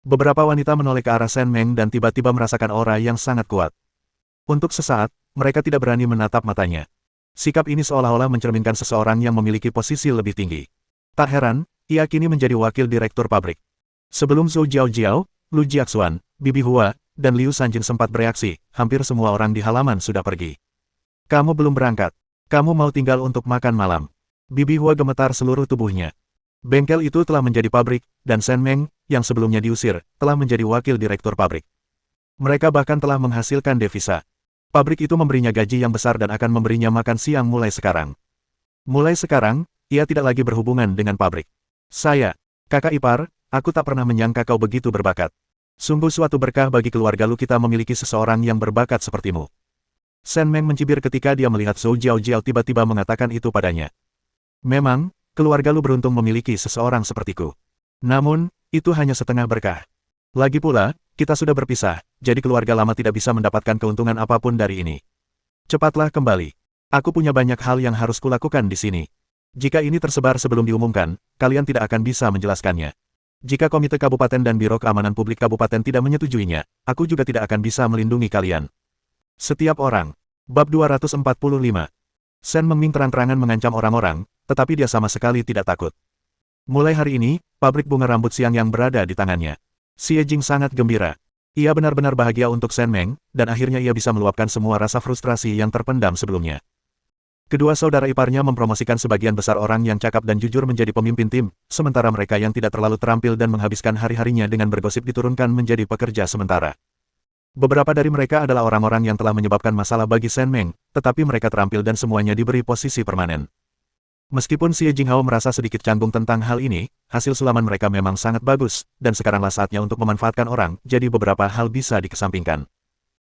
Beberapa wanita menoleh ke arah Shen Meng dan tiba-tiba merasakan aura yang sangat kuat. Untuk sesaat, mereka tidak berani menatap matanya. Sikap ini seolah-olah mencerminkan seseorang yang memiliki posisi lebih tinggi. Tak heran, ia kini menjadi wakil direktur pabrik. Sebelum Zhou Jiaojiao, Lu Jiaxuan, Bibi Hua, dan Liu Sanjin sempat bereaksi, hampir semua orang di halaman sudah pergi. Kamu belum berangkat. Kamu mau tinggal untuk makan malam. Bibi Hua gemetar seluruh tubuhnya. Bengkel itu telah menjadi pabrik, dan Shen Meng, yang sebelumnya diusir, telah menjadi wakil direktur pabrik. Mereka bahkan telah menghasilkan devisa. Pabrik itu memberinya gaji yang besar dan akan memberinya makan siang mulai sekarang. Mulai sekarang, ia tidak lagi berhubungan dengan pabrik. Saya, kakak ipar, aku tak pernah menyangka kau begitu berbakat. Sungguh suatu berkah bagi keluarga Lu kita memiliki seseorang yang berbakat sepertimu. Shen Meng mencibir ketika dia melihat Zhou Jiaojiao tiba-tiba mengatakan itu padanya. Memang, keluarga Lu beruntung memiliki seseorang sepertiku. Namun, itu hanya setengah berkah. Lagi pula, kita sudah berpisah, jadi keluarga lama tidak bisa mendapatkan keuntungan apapun dari ini. Cepatlah kembali. Aku punya banyak hal yang harus kulakukan di sini. Jika ini tersebar sebelum diumumkan, kalian tidak akan bisa menjelaskannya. Jika Komite Kabupaten dan Biro Keamanan Publik Kabupaten tidak menyetujuinya, aku juga tidak akan bisa melindungi kalian. Setiap orang. Bab 245. Shen Meng terang-terangan mengancam orang-orang, tetapi dia sama sekali tidak takut. Mulai hari ini, pabrik bunga rambut siang yang berada di tangannya. Xie Jing sangat gembira. Ia benar-benar bahagia untuk Shen Meng, dan akhirnya ia bisa meluapkan semua rasa frustrasi yang terpendam sebelumnya. Kedua saudara iparnya mempromosikan sebagian besar orang yang cakap dan jujur menjadi pemimpin tim, sementara mereka yang tidak terlalu terampil dan menghabiskan hari-harinya dengan bergosip diturunkan menjadi pekerja sementara. Beberapa dari mereka adalah orang-orang yang telah menyebabkan masalah bagi Shen Meng, tetapi mereka terampil dan semuanya diberi posisi permanen. Meskipun Xie Jinghao merasa sedikit canggung tentang hal ini, hasil sulaman mereka memang sangat bagus, dan sekaranglah saatnya untuk memanfaatkan orang, jadi beberapa hal bisa dikesampingkan.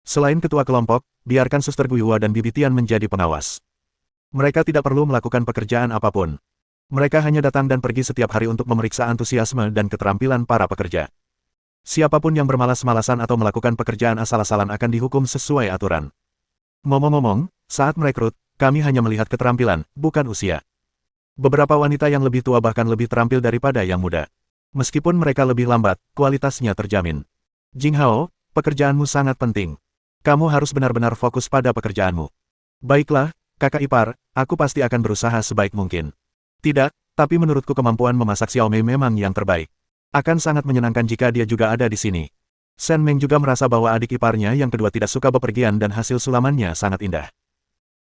Selain ketua kelompok, biarkan Suster Guiyua dan Bibi Tian menjadi pengawas. Mereka tidak perlu melakukan pekerjaan apapun. Mereka hanya datang dan pergi setiap hari untuk memeriksa antusiasme dan keterampilan para pekerja. Siapapun yang bermalas-malasan atau melakukan pekerjaan asal-asalan akan dihukum sesuai aturan. Ngomong-ngomong, saat merekrut, kami hanya melihat keterampilan, bukan usia. Beberapa wanita yang lebih tua bahkan lebih terampil daripada yang muda. Meskipun mereka lebih lambat, kualitasnya terjamin. Jinghao, pekerjaanmu sangat penting. Kamu harus benar-benar fokus pada pekerjaanmu. Baiklah, kakak ipar, aku pasti akan berusaha sebaik mungkin. Tidak, tapi menurutku kemampuan memasak Xiaomei memang yang terbaik. Akan sangat menyenangkan jika dia juga ada di sini. Shen Meng juga merasa bahwa adik iparnya yang kedua tidak suka bepergian dan hasil sulamannya sangat indah.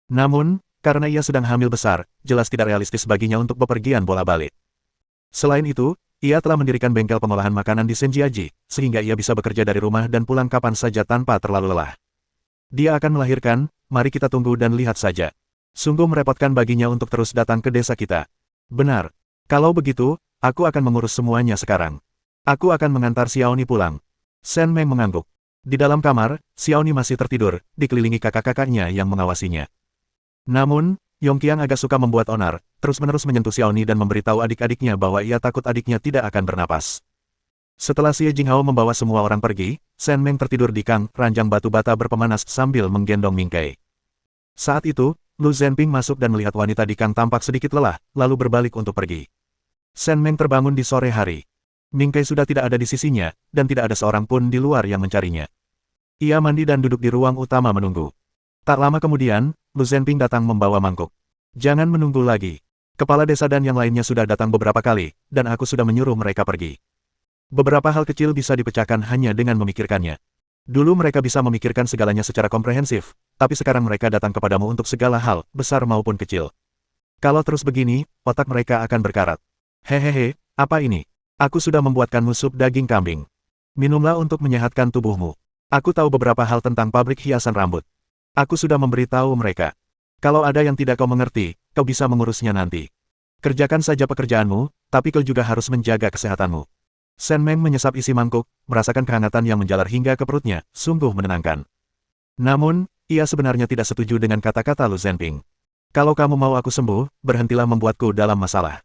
Namun, karena ia sedang hamil besar, jelas tidak realistis baginya untuk bepergian bola-balik. Selain itu, ia telah mendirikan bengkel pengolahan makanan di Senjiaji, sehingga ia bisa bekerja dari rumah dan pulang kapan saja tanpa terlalu lelah. Dia akan melahirkan, mari kita tunggu dan lihat saja. Sungguh merepotkan baginya untuk terus datang ke desa kita. Benar. Kalau begitu, aku akan mengurus semuanya sekarang. Aku akan mengantar Xiaoni pulang. Shen Meng mengangguk. Di dalam kamar, Xiaoni masih tertidur, dikelilingi kakak-kakaknya yang mengawasinya. Namun, Yongqiang agak suka membuat onar, terus-menerus menyentuh Xiaoni dan memberitahu adik-adiknya bahwa ia takut adiknya tidak akan bernapas. Setelah Xie Jinghao membawa semua orang pergi, Shen Meng tertidur di ranjang batu bata berpemanas sambil menggendong Mingkei. Saat itu, Lu Zhenping masuk dan melihat wanita di tampak sedikit lelah, lalu berbalik untuk pergi. Shen Meng terbangun di sore hari. Mingkei sudah tidak ada di sisinya, dan tidak ada seorang pun di luar yang mencarinya. Ia mandi dan duduk di ruang utama menunggu. Tak lama kemudian, Lu Zhenping datang membawa mangkuk. Jangan menunggu lagi. Kepala desa dan yang lainnya sudah datang beberapa kali, dan aku sudah menyuruh mereka pergi. Beberapa hal kecil bisa dipecahkan hanya dengan memikirkannya. Dulu mereka bisa memikirkan segalanya secara komprehensif, tapi sekarang mereka datang kepadamu untuk segala hal, besar maupun kecil. Kalau terus begini, otak mereka akan berkarat. Hehehe, apa ini? Aku sudah membuatkanmu sup daging kambing. Minumlah untuk menyehatkan tubuhmu. Aku tahu beberapa hal tentang pabrik hiasan rambut. Aku sudah memberitahu mereka. Kalau ada yang tidak kau mengerti, kau bisa mengurusnya nanti. Kerjakan saja pekerjaanmu, tapi kau juga harus menjaga kesehatanmu. Shen Meng menyesap isi mangkuk, merasakan kehangatan yang menjalar hingga ke perutnya, sungguh menenangkan. Namun, ia sebenarnya tidak setuju dengan kata-kata Lu Zhenping. Kalau kamu mau aku sembuh, berhentilah membuatku dalam masalah.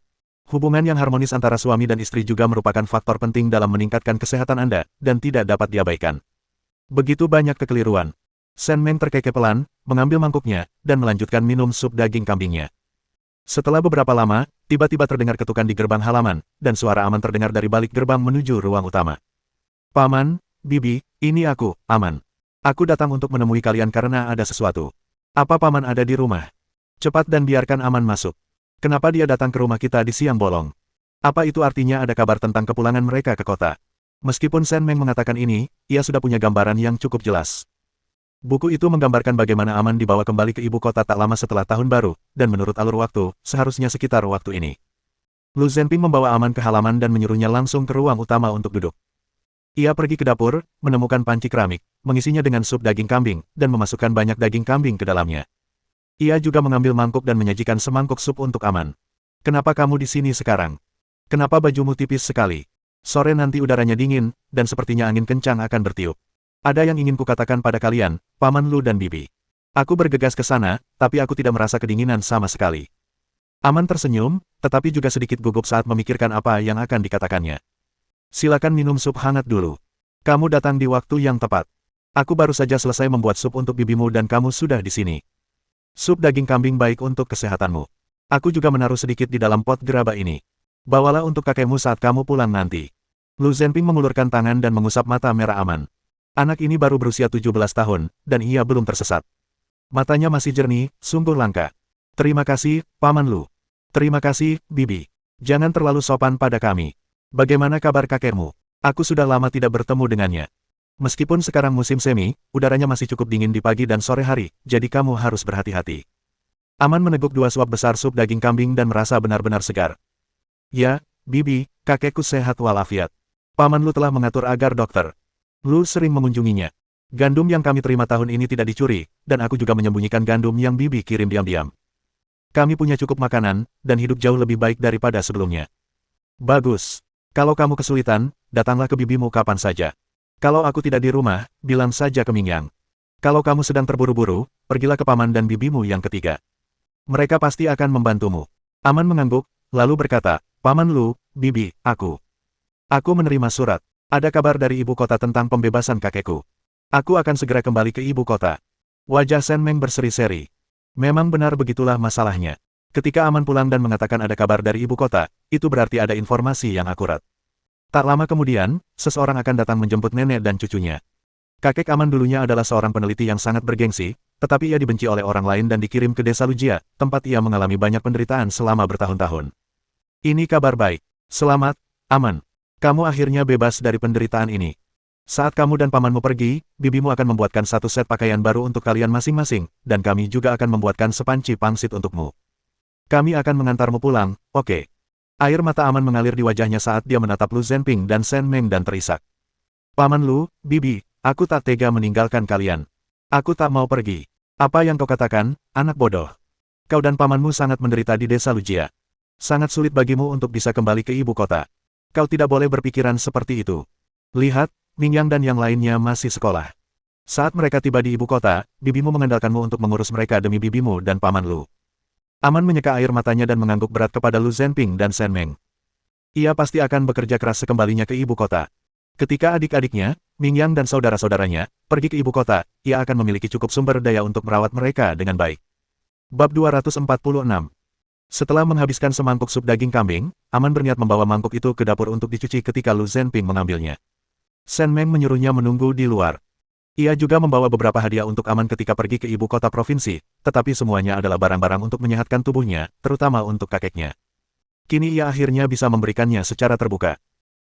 Hubungan yang harmonis antara suami dan istri juga merupakan faktor penting dalam meningkatkan kesehatan Anda, dan tidak dapat diabaikan. Begitu banyak kekeliruan. Shen Meng terkekeh pelan, mengambil mangkuknya, dan melanjutkan minum sup daging kambingnya. Setelah beberapa lama, tiba-tiba terdengar ketukan di gerbang halaman, dan suara Aman terdengar dari balik gerbang menuju ruang utama. Paman, Bibi, ini aku, Aman. Aku datang untuk menemui kalian karena ada sesuatu. Apa Paman ada di rumah? Cepat dan biarkan Aman masuk. Kenapa dia datang ke rumah kita di siang bolong? Apa itu artinya ada kabar tentang kepulangan mereka ke kota? Meskipun Shen Meng mengatakan ini, ia sudah punya gambaran yang cukup jelas. Buku itu menggambarkan bagaimana Aman dibawa kembali ke ibu kota tak lama setelah tahun baru, dan menurut alur waktu, seharusnya sekitar waktu ini. Lu Zhenping membawa Aman ke halaman dan menyuruhnya langsung ke ruang utama untuk duduk. Ia pergi ke dapur, menemukan panci keramik, mengisinya dengan sup daging kambing, dan memasukkan banyak daging kambing ke dalamnya. Ia juga mengambil mangkuk dan menyajikan semangkuk sup untuk Aman. Kenapa kamu di sini sekarang? Kenapa bajumu tipis sekali? Sore nanti udaranya dingin, dan sepertinya angin kencang akan bertiup. Ada yang ingin kukatakan pada kalian, Paman Lu dan Bibi. Aku bergegas ke sana, tapi aku tidak merasa kedinginan sama sekali. Aman tersenyum, tetapi juga sedikit gugup saat memikirkan apa yang akan dikatakannya. Silakan minum sup hangat dulu. Kamu datang di waktu yang tepat. Aku baru saja selesai membuat sup untuk bibimu dan kamu sudah di sini. Sup daging kambing baik untuk kesehatanmu. Aku juga menaruh sedikit di dalam pot gerabah ini. Bawalah untuk kakekmu saat kamu pulang nanti. Lu Zhenping mengulurkan tangan dan mengusap mata merah Aman. Anak ini baru berusia 17 tahun, dan ia belum tersesat. Matanya masih jernih, sungguh langka. Terima kasih, Paman Lu. Terima kasih, Bibi. Jangan terlalu sopan pada kami. Bagaimana kabar kakekmu? Aku sudah lama tidak bertemu dengannya. Meskipun sekarang musim semi, udaranya masih cukup dingin di pagi dan sore hari, jadi kamu harus berhati-hati. Aman meneguk 2 suap besar sup daging kambing dan merasa benar-benar segar. Ya, Bibi, kakekku sehat walafiat. Paman Lu telah mengatur agar Dokter Lu sering mengunjunginya. Gandum yang kami terima tahun ini tidak dicuri, dan aku juga menyembunyikan gandum yang Bibi kirim diam-diam. Kami punya cukup makanan, dan hidup jauh lebih baik daripada sebelumnya. Bagus. Kalau kamu kesulitan, datanglah ke bibimu kapan saja. Kalau aku tidak di rumah, bilang saja ke Mingyang. Kalau kamu sedang terburu-buru, pergilah ke paman dan bibimu yang ketiga. Mereka pasti akan membantumu. Aman mengangguk, lalu berkata, Paman Lu, Bibi, aku menerima surat. Ada kabar dari ibu kota tentang pembebasan kakekku. Aku akan segera kembali ke ibu kota. Wajah Sen Meng berseri-seri. Memang benar begitulah masalahnya. Ketika Aman pulang dan mengatakan ada kabar dari ibu kota, itu berarti ada informasi yang akurat. Tak lama kemudian, seseorang akan datang menjemput nenek dan cucunya. Kakek Aman dulunya adalah seorang peneliti yang sangat bergengsi, tetapi ia dibenci oleh orang lain dan dikirim ke desa Lujia, tempat ia mengalami banyak penderitaan selama bertahun-tahun. Ini kabar baik. Selamat, Aman. Kamu akhirnya bebas dari penderitaan ini. Saat kamu dan pamanmu pergi, bibimu akan membuatkan 1 set pakaian baru untuk kalian masing-masing, dan kami juga akan membuatkan sepanci pangsit untukmu. Kami akan mengantarmu pulang, oke? Air mata Aman mengalir di wajahnya saat dia menatap Lu Zhenping dan Sen Meng dan terisak. Paman Lu, Bibi, aku tak tega meninggalkan kalian. Aku tak mau pergi. Apa yang kau katakan, anak bodoh? Kau dan pamanmu sangat menderita di desa Lujia. Sangat sulit bagimu untuk bisa kembali ke ibu kota. Kau tidak boleh berpikiran seperti itu. Lihat, Mingyang dan yang lainnya masih sekolah. Saat mereka tiba di ibu kota, bibimu mengandalkanmu untuk mengurus mereka demi bibimu dan paman Lu. Aman menyeka air matanya dan mengangguk berat kepada Lu Zhenping dan Sen Meng. Ia pasti akan bekerja keras sekembalinya ke ibu kota. Ketika adik-adiknya, Mingyang dan saudara-saudaranya, pergi ke ibu kota, ia akan memiliki cukup sumber daya untuk merawat mereka dengan baik. Bab 246. Setelah menghabiskan semangkuk sup daging kambing, Aman berniat membawa mangkuk itu ke dapur untuk dicuci ketika Lu Zhenping mengambilnya. Sen Meng menyuruhnya menunggu di luar. Ia juga membawa beberapa hadiah untuk Aman ketika pergi ke ibu kota provinsi, tetapi semuanya adalah barang-barang untuk menyehatkan tubuhnya, terutama untuk kakeknya. Kini ia akhirnya bisa memberikannya secara terbuka.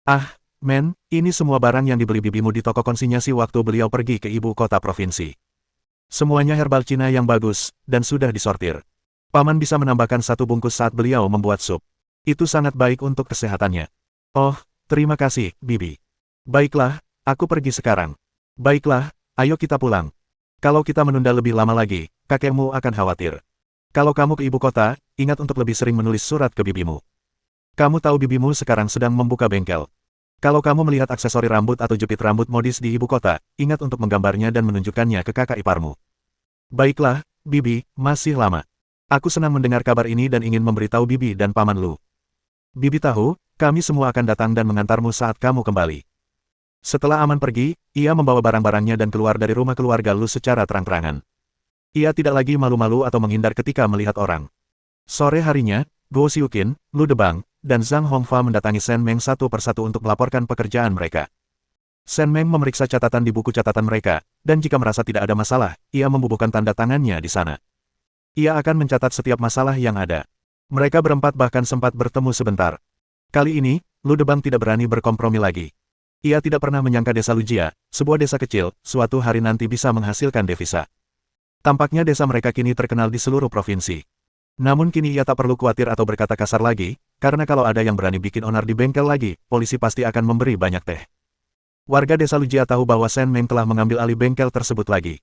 Ah, Men, ini semua barang yang dibeli bibimu di toko konsinyasi waktu beliau pergi ke ibu kota provinsi. Semuanya herbal Cina yang bagus, dan sudah disortir. Paman bisa menambahkan 1 bungkus saat beliau membuat sup. Itu sangat baik untuk kesehatannya. Oh, terima kasih, Bibi. Baiklah, aku pergi sekarang. Baiklah, ayo kita pulang. Kalau kita menunda lebih lama lagi, kakekmu akan khawatir. Kalau kamu ke ibu kota, ingat untuk lebih sering menulis surat ke bibimu. Kamu tahu bibimu sekarang sedang membuka bengkel. Kalau kamu melihat aksesori rambut atau jepit rambut modis di ibu kota, ingat untuk menggambarnya dan menunjukkannya ke kakak iparmu. Baiklah, Bibi, masih lama. Aku senang mendengar kabar ini dan ingin memberitahu Bibi dan paman Lu. Bibi tahu, kami semua akan datang dan mengantarmu saat kamu kembali. Setelah Aman pergi, ia membawa barang-barangnya dan keluar dari rumah keluarga Lu secara terang-terangan. Ia tidak lagi malu-malu atau menghindar ketika melihat orang. Sore harinya, Guo Xiuqin, Lu Debang, dan Zhang Hongfa mendatangi Sen Meng satu persatu untuk melaporkan pekerjaan mereka. Sen Meng memeriksa catatan di buku catatan mereka, dan jika merasa tidak ada masalah, ia membubuhkan tanda tangannya di sana. Ia akan mencatat setiap masalah yang ada. Mereka berempat bahkan sempat bertemu sebentar. Kali ini, Lu Debang tidak berani berkompromi lagi. Ia tidak pernah menyangka desa Lujia, sebuah desa kecil, suatu hari nanti bisa menghasilkan devisa. Tampaknya desa mereka kini terkenal di seluruh provinsi. Namun kini ia tak perlu khawatir atau berkata kasar lagi, karena kalau ada yang berani bikin onar di bengkel lagi, polisi pasti akan memberi banyak teh. Warga desa Lujia tahu bahwa Sen Meng telah mengambil alih bengkel tersebut lagi.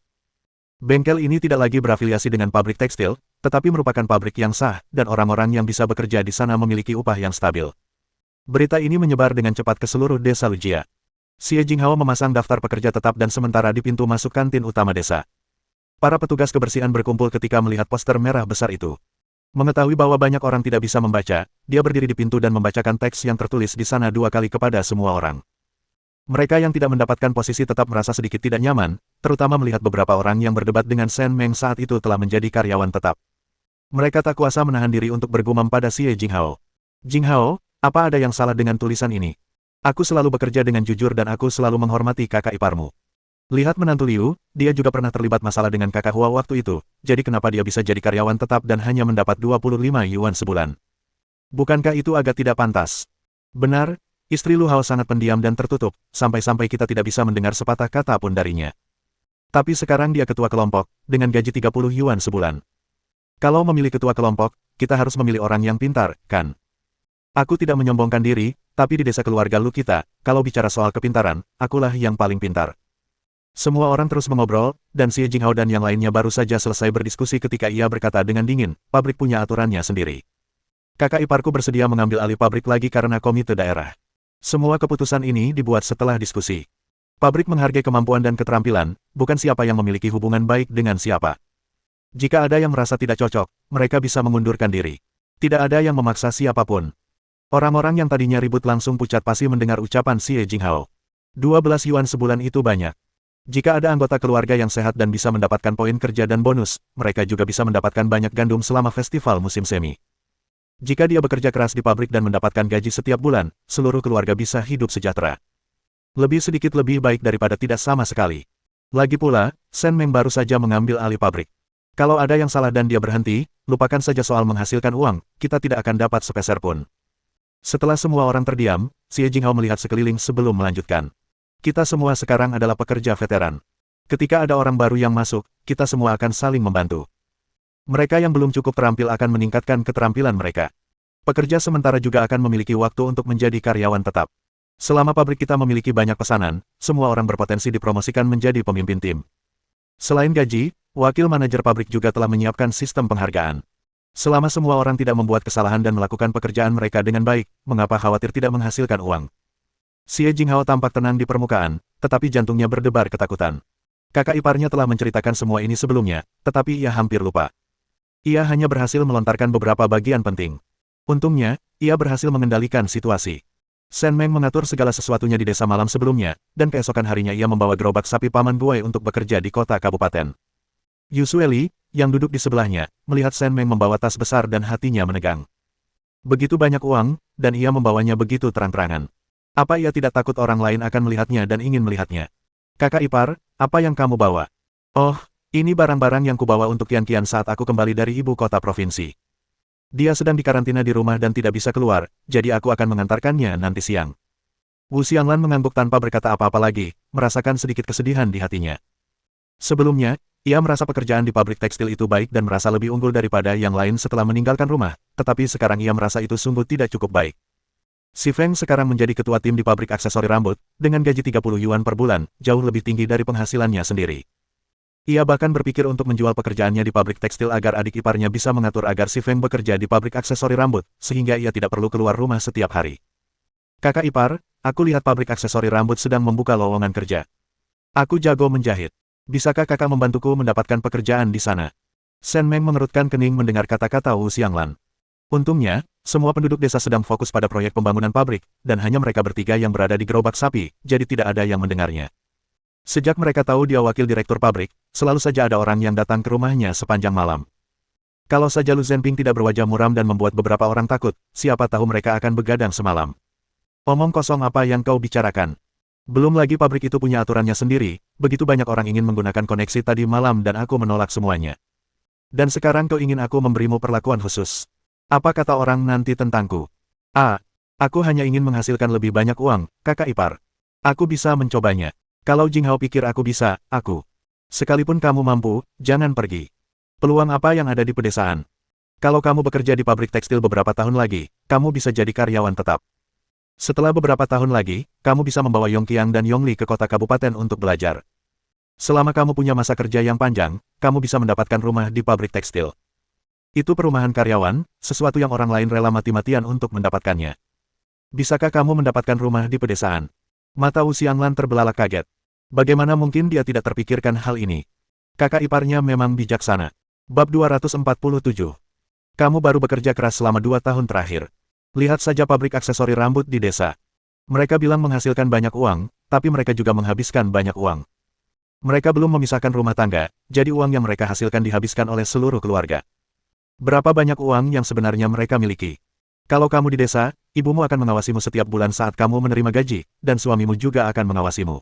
Bengkel ini tidak lagi berafiliasi dengan pabrik tekstil, tetapi merupakan pabrik yang sah, dan orang-orang yang bisa bekerja di sana memiliki upah yang stabil. Berita ini menyebar dengan cepat ke seluruh desa Lujia. Xie Jinghao memasang daftar pekerja tetap dan sementara di pintu masuk kantin utama desa. Para petugas kebersihan berkumpul ketika melihat poster merah besar itu. Mengetahui bahwa banyak orang tidak bisa membaca, dia berdiri di pintu dan membacakan teks yang tertulis di sana 2 kali kepada semua orang. Mereka yang tidak mendapatkan posisi tetap merasa sedikit tidak nyaman, terutama melihat beberapa orang yang berdebat dengan Sen Meng saat itu telah menjadi karyawan tetap. Mereka tak kuasa menahan diri untuk bergumam pada Xie Jinghao. Jinghao, apa ada yang salah dengan tulisan ini? Aku selalu bekerja dengan jujur dan aku selalu menghormati kakak iparmu. Lihat menantu Liu, dia juga pernah terlibat masalah dengan kakak Hua waktu itu, jadi kenapa dia bisa jadi karyawan tetap dan hanya mendapat 25 yuan sebulan? Bukankah itu agak tidak pantas? Benar, istri Lu Hao sangat pendiam dan tertutup, sampai-sampai kita tidak bisa mendengar sepatah kata pun darinya. Tapi sekarang dia ketua kelompok, dengan gaji 30 yuan sebulan. Kalau memilih ketua kelompok, kita harus memilih orang yang pintar, kan? Aku tidak menyombongkan diri, tapi di desa keluarga Lu kita, kalau bicara soal kepintaran, akulah yang paling pintar. Semua orang terus mengobrol, dan Xie Jinghao dan yang lainnya baru saja selesai berdiskusi ketika ia berkata dengan dingin, pabrik punya aturannya sendiri. Kakak iparku bersedia mengambil alih pabrik lagi karena komite daerah. Semua keputusan ini dibuat setelah diskusi. Pabrik menghargai kemampuan dan keterampilan, bukan siapa yang memiliki hubungan baik dengan siapa. Jika ada yang merasa tidak cocok, mereka bisa mengundurkan diri. Tidak ada yang memaksa siapapun. Orang-orang yang tadinya ribut langsung pucat pasi mendengar ucapan Xie Jinghao. 12 yuan sebulan itu banyak. Jika ada anggota keluarga yang sehat dan bisa mendapatkan poin kerja dan bonus, mereka juga bisa mendapatkan banyak gandum selama festival musim semi. Jika dia bekerja keras di pabrik dan mendapatkan gaji setiap bulan, seluruh keluarga bisa hidup sejahtera. Lebih sedikit lebih baik daripada tidak sama sekali. Lagi pula, Shen Meng baru saja mengambil alih pabrik. Kalau ada yang salah dan dia berhenti, lupakan saja soal menghasilkan uang, kita tidak akan dapat sepeser pun. Setelah semua orang terdiam, Xie Jinghao melihat sekeliling sebelum melanjutkan. Kita semua sekarang adalah pekerja veteran. Ketika ada orang baru yang masuk, kita semua akan saling membantu. Mereka yang belum cukup terampil akan meningkatkan keterampilan mereka. Pekerja sementara juga akan memiliki waktu untuk menjadi karyawan tetap. Selama pabrik kita memiliki banyak pesanan, semua orang berpotensi dipromosikan menjadi pemimpin tim. Selain gaji, wakil manajer pabrik juga telah menyiapkan sistem penghargaan. Selama semua orang tidak membuat kesalahan dan melakukan pekerjaan mereka dengan baik, mengapa khawatir tidak menghasilkan uang? Xie Jinghao tampak tenang di permukaan, tetapi jantungnya berdebar ketakutan. Kakak iparnya telah menceritakan semua ini sebelumnya, tetapi ia hampir lupa. Ia hanya berhasil melontarkan beberapa bagian penting. Untungnya, ia berhasil mengendalikan situasi. Shen Meng mengatur segala sesuatunya di desa malam sebelumnya, dan keesokan harinya ia membawa gerobak sapi Paman Guai untuk bekerja di kota kabupaten. Yu Sueli, yang duduk di sebelahnya, melihat Shen Meng membawa tas besar dan hatinya menegang. Begitu banyak uang, dan ia membawanya begitu terang-terangan. Apa ia tidak takut orang lain akan melihatnya dan ingin melihatnya? Kakak ipar, apa yang kamu bawa? Oh, ini barang-barang yang kubawa untuk Yan Qian saat aku kembali dari ibu kota provinsi. Dia sedang dikarantina di rumah dan tidak bisa keluar, jadi aku akan mengantarkannya nanti siang. Wu Xianglan mengangguk tanpa berkata apa-apa lagi, merasakan sedikit kesedihan di hatinya. Sebelumnya, ia merasa pekerjaan di pabrik tekstil itu baik dan merasa lebih unggul daripada yang lain setelah meninggalkan rumah, tetapi sekarang ia merasa itu sungguh tidak cukup baik. Si Feng sekarang menjadi ketua tim di pabrik aksesori rambut, dengan gaji 30 yuan per bulan, jauh lebih tinggi dari penghasilannya sendiri. Ia bahkan berpikir untuk menjual pekerjaannya di pabrik tekstil agar adik iparnya bisa mengatur agar si Feng bekerja di pabrik aksesori rambut, sehingga ia tidak perlu keluar rumah setiap hari. Kakak ipar, aku lihat pabrik aksesori rambut sedang membuka lowongan kerja. Aku jago menjahit. Bisakah kakak membantuku mendapatkan pekerjaan di sana? Shen Meng mengerutkan kening mendengar kata-kata Wu Xianglan. Untungnya, semua penduduk desa sedang fokus pada proyek pembangunan pabrik, dan hanya mereka bertiga yang berada di gerobak sapi, jadi tidak ada yang mendengarnya. Sejak mereka tahu dia wakil direktur pabrik, selalu saja ada orang yang datang ke rumahnya sepanjang malam. Kalau saja Lu Zhenping tidak berwajah muram dan membuat beberapa orang takut, siapa tahu mereka akan begadang semalam. Omong kosong apa yang kau bicarakan? Belum lagi pabrik itu punya aturannya sendiri, begitu banyak orang ingin menggunakan koneksi tadi malam dan aku menolak semuanya. Dan sekarang kau ingin aku memberimu perlakuan khusus. Apa kata orang nanti tentangku? Aku hanya ingin menghasilkan lebih banyak uang, kakak ipar. Aku bisa mencobanya. Kalau Jinghao pikir aku bisa, aku. Sekalipun kamu mampu, jangan pergi. Peluang apa yang ada di pedesaan? Kalau kamu bekerja di pabrik tekstil beberapa tahun lagi, kamu bisa jadi karyawan tetap. Setelah beberapa tahun lagi, kamu bisa membawa Yongqiang dan Yongli ke kota kabupaten untuk belajar. Selama kamu punya masa kerja yang panjang, kamu bisa mendapatkan rumah di pabrik tekstil. Itu perumahan karyawan, sesuatu yang orang lain rela mati-matian untuk mendapatkannya. Bisakah kamu mendapatkan rumah di pedesaan? Mata Wu Xianglan terbelalak kaget. Bagaimana mungkin dia tidak terpikirkan hal ini? Kakak iparnya memang bijaksana. Bab 247. Kamu baru bekerja keras selama 2 tahun terakhir. Lihat saja pabrik aksesori rambut di desa. Mereka bilang menghasilkan banyak uang, tapi mereka juga menghabiskan banyak uang. Mereka belum memisahkan rumah tangga, jadi uang yang mereka hasilkan dihabiskan oleh seluruh keluarga. Berapa banyak uang yang sebenarnya mereka miliki? Kalau kamu di desa, ibumu akan mengawasimu setiap bulan saat kamu menerima gaji, dan suamimu juga akan mengawasimu.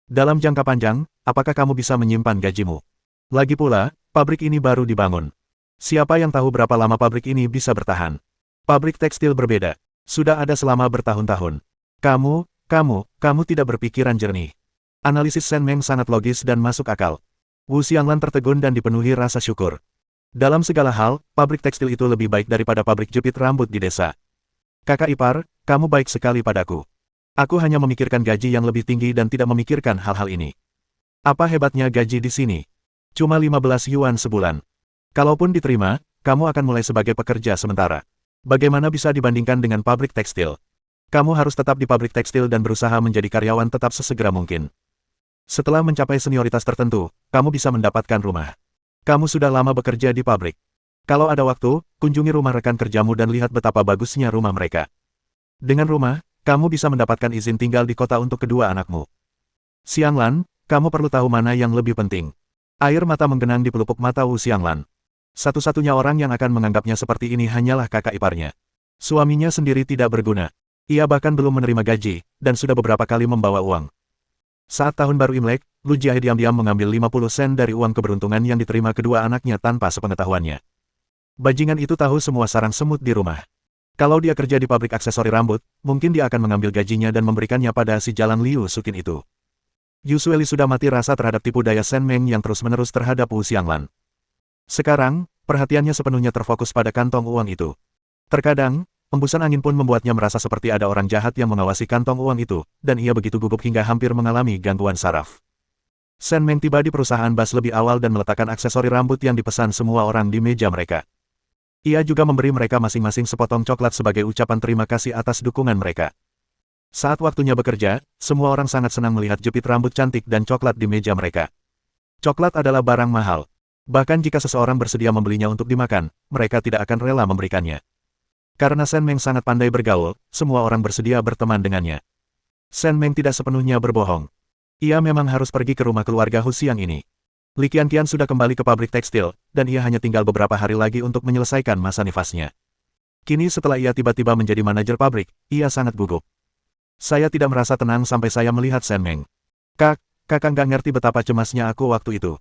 Dalam jangka panjang, apakah kamu bisa menyimpan gajimu? Lagi pula, pabrik ini baru dibangun. Siapa yang tahu berapa lama pabrik ini bisa bertahan? Pabrik tekstil berbeda. Sudah ada selama bertahun-tahun. Kamu tidak berpikiran jernih. Analisis Shen Meng sangat logis dan masuk akal. Wu Xianglan tertegun dan dipenuhi rasa syukur. Dalam segala hal, pabrik tekstil itu lebih baik daripada pabrik jepit rambut di desa. Kakak ipar, kamu baik sekali padaku. Aku hanya memikirkan gaji yang lebih tinggi dan tidak memikirkan hal-hal ini. Apa hebatnya gaji di sini? Cuma 15 yuan sebulan. Kalaupun diterima, kamu akan mulai sebagai pekerja sementara. Bagaimana bisa dibandingkan dengan pabrik tekstil? Kamu harus tetap di pabrik tekstil dan berusaha menjadi karyawan tetap sesegera mungkin. Setelah mencapai senioritas tertentu, kamu bisa mendapatkan rumah. Kamu sudah lama bekerja di pabrik. Kalau ada waktu, kunjungi rumah rekan kerjamu dan lihat betapa bagusnya rumah mereka. Dengan rumah, kamu bisa mendapatkan izin tinggal di kota untuk kedua anakmu. Xianglan, kamu perlu tahu mana yang lebih penting. Air mata menggenang di pelupuk mata Wu Xianglan. Satu-satunya orang yang akan menganggapnya seperti ini hanyalah kakak iparnya. Suaminya sendiri tidak berguna. Ia bahkan belum menerima gaji, dan sudah beberapa kali membawa uang. Saat tahun baru Imlek, Lu Jiahe diam-diam mengambil 50 sen dari uang keberuntungan yang diterima kedua anaknya tanpa sepengetahuannya. Bajingan itu tahu semua sarang semut di rumah. Kalau dia kerja di pabrik aksesori rambut, mungkin dia akan mengambil gajinya dan memberikannya pada si jalan Liu Sukin itu. Yusueli sudah mati rasa terhadap tipu daya Shen Meng yang terus-menerus terhadap Wu Xianglan. Sekarang, perhatiannya sepenuhnya terfokus pada kantong uang itu. Terkadang, hembusan angin pun membuatnya merasa seperti ada orang jahat yang mengawasi kantong uang itu, dan ia begitu gugup hingga hampir mengalami gangguan saraf. Shen Meng tiba di perusahaan bas lebih awal dan meletakkan aksesori rambut yang dipesan semua orang di meja mereka. Ia juga memberi mereka masing-masing sepotong coklat sebagai ucapan terima kasih atas dukungan mereka. Saat waktunya bekerja, semua orang sangat senang melihat jepit rambut cantik dan coklat di meja mereka. Coklat adalah barang mahal. Bahkan jika seseorang bersedia membelinya untuk dimakan, mereka tidak akan rela memberikannya. Karena Shen Meng sangat pandai bergaul, semua orang bersedia berteman dengannya. Shen Meng tidak sepenuhnya berbohong. Ia memang harus pergi ke rumah keluarga Hu siang ini. Li Qianqian sudah kembali ke pabrik tekstil, dan ia hanya tinggal beberapa hari lagi untuk menyelesaikan masa nifasnya. Kini setelah ia tiba-tiba menjadi manajer pabrik, ia sangat gugup. Saya tidak merasa tenang sampai saya melihat Shen Meng. Kakak nggak ngerti betapa cemasnya aku waktu itu.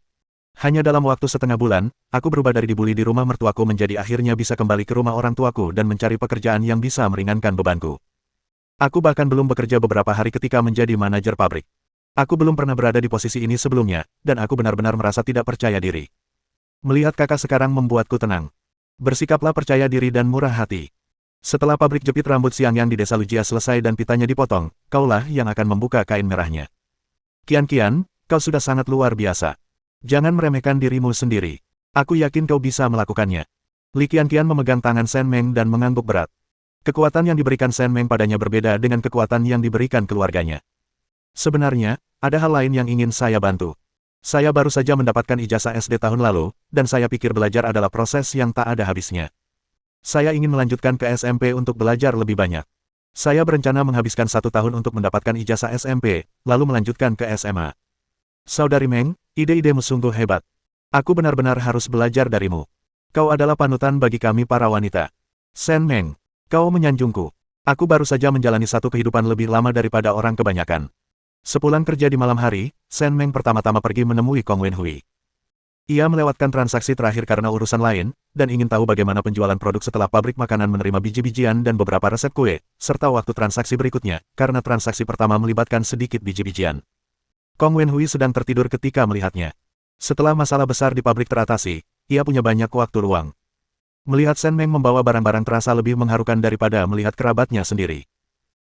Hanya dalam waktu setengah bulan, aku berubah dari dibully di rumah mertuaku menjadi akhirnya bisa kembali ke rumah orang tuaku dan mencari pekerjaan yang bisa meringankan bebanku. Aku bahkan belum bekerja beberapa hari ketika menjadi manajer pabrik. Aku belum pernah berada di posisi ini sebelumnya, dan aku benar-benar merasa tidak percaya diri. Melihat kakak sekarang membuatku tenang. Bersikaplah percaya diri dan murah hati. Setelah pabrik jepit rambut Xiangyang di desa Lujia selesai dan pitanya dipotong, kaulah yang akan membuka kain merahnya. Qianqian, kau sudah sangat luar biasa. Jangan meremehkan dirimu sendiri. Aku yakin kau bisa melakukannya. Li Qianqian memegang tangan Shen Meng dan mengangguk berat. Kekuatan yang diberikan Shen Meng padanya berbeda dengan kekuatan yang diberikan keluarganya. Sebenarnya, ada hal lain yang ingin saya bantu. Saya baru saja mendapatkan ijazah SD tahun lalu, dan saya pikir belajar adalah proses yang tak ada habisnya. Saya ingin melanjutkan ke SMP untuk belajar lebih banyak. Saya berencana menghabiskan 1 tahun untuk mendapatkan ijazah SMP, lalu melanjutkan ke SMA. Saudari Meng, ide-idemu sungguh hebat. Aku benar-benar harus belajar darimu. Kau adalah panutan bagi kami para wanita. Shen Meng, kau menyanjungku. Aku baru saja menjalani satu kehidupan lebih lama daripada orang kebanyakan. Sepulang kerja di malam hari, Shen Meng pertama-tama pergi menemui Kong Wenhui. Ia melewatkan transaksi terakhir karena urusan lain, dan ingin tahu bagaimana penjualan produk setelah pabrik makanan menerima biji-bijian dan beberapa resep kue, serta waktu transaksi berikutnya, karena transaksi pertama melibatkan sedikit biji-bijian. Kong Wenhui sedang tertidur ketika melihatnya. Setelah masalah besar di pabrik teratasi, ia punya banyak waktu luang. Melihat Shen Meng membawa barang-barang terasa lebih mengharukan daripada melihat kerabatnya sendiri.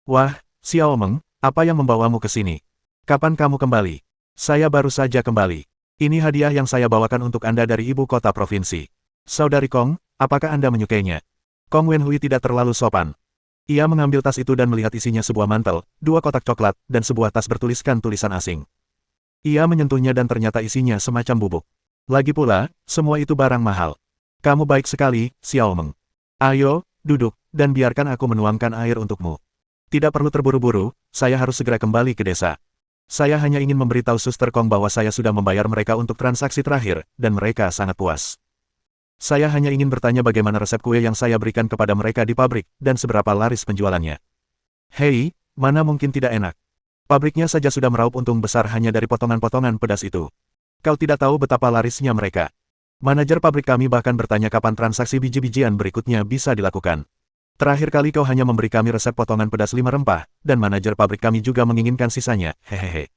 Wah, Xiao Meng, apa yang membawamu ke sini? Kapan kamu kembali? Saya baru saja kembali. Ini hadiah yang saya bawakan untuk Anda dari ibu kota provinsi. Saudari Kong, apakah Anda menyukainya? Kong Wenhui tidak terlalu sopan. Ia mengambil tas itu dan melihat isinya sebuah mantel, 2 kotak coklat, dan sebuah tas bertuliskan tulisan asing. Ia menyentuhnya dan ternyata isinya semacam bubuk. Lagi pula, semua itu barang mahal. Kamu baik sekali, Xiao Meng. Ayo, duduk, dan biarkan aku menuangkan air untukmu. Tidak perlu terburu-buru, saya harus segera kembali ke desa. Saya hanya ingin memberitahu Suster Kong bahwa saya sudah membayar mereka untuk transaksi terakhir, dan mereka sangat puas. Saya hanya ingin bertanya bagaimana resep kue yang saya berikan kepada mereka di pabrik, dan seberapa laris penjualannya. Hei, mana mungkin tidak enak. Pabriknya saja sudah meraup untung besar hanya dari potongan-potongan pedas itu. Kau tidak tahu betapa larisnya mereka. Manajer pabrik kami bahkan bertanya kapan transaksi biji-bijian berikutnya bisa dilakukan. Terakhir kali kau hanya memberi kami resep potongan pedas 5 rempah, dan manajer pabrik kami juga menginginkan sisanya, hehehe.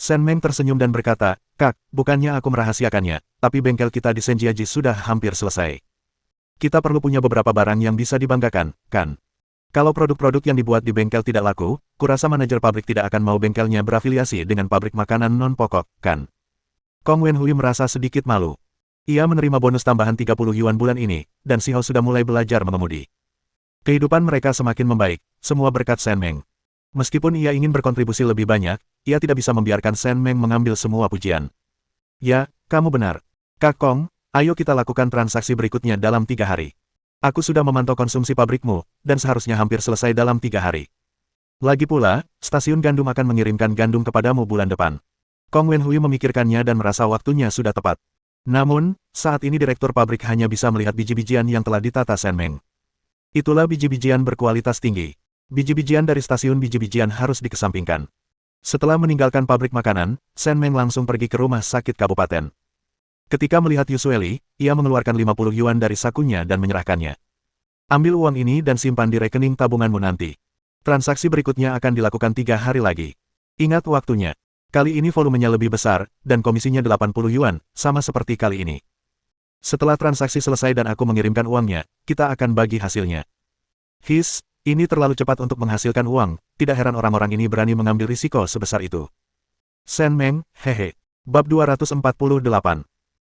Sen Meng tersenyum dan berkata, Kak, bukannya aku merahasiakannya, tapi bengkel kita di Senjiaji sudah hampir selesai. Kita perlu punya beberapa barang yang bisa dibanggakan, kan? Kalau produk-produk yang dibuat di bengkel tidak laku, kurasa manajer pabrik tidak akan mau bengkelnya berafiliasi dengan pabrik makanan non-pokok, kan? Kong Wenhui merasa sedikit malu. Ia menerima bonus tambahan 30 yuan bulan ini, dan Si Hao sudah mulai belajar mengemudi. Kehidupan mereka semakin membaik, semua berkat Sen Meng. Meskipun ia ingin berkontribusi lebih banyak, ia tidak bisa membiarkan Sen Meng mengambil semua pujian. Ya, kamu benar. Kak Kong, ayo kita lakukan transaksi berikutnya dalam 3 hari. Aku sudah memantau konsumsi pabrikmu, dan seharusnya hampir selesai dalam 3 hari. Lagi pula, stasiun gandum akan mengirimkan gandum kepadamu bulan depan. Kong Wenhui memikirkannya dan merasa waktunya sudah tepat. Namun, saat ini direktur pabrik hanya bisa melihat biji-bijian yang telah ditata Sen Meng. Itulah biji-bijian berkualitas tinggi. Biji-bijian dari stasiun biji-bijian harus dikesampingkan. Setelah meninggalkan pabrik makanan, Sen Meng langsung pergi ke rumah sakit kabupaten. Ketika melihat Yusueli, ia mengeluarkan 50 yuan dari sakunya dan menyerahkannya. Ambil uang ini dan simpan di rekening tabunganmu nanti. Transaksi berikutnya akan dilakukan 3 hari lagi. Ingat waktunya. Kali ini volumenya lebih besar, dan komisinya 80 yuan, sama seperti kali ini. Setelah transaksi selesai dan aku mengirimkan uangnya, kita akan bagi hasilnya. Ini terlalu cepat untuk menghasilkan uang, tidak heran orang-orang ini berani mengambil risiko sebesar itu. Sen Meng, hehe. Bab 248.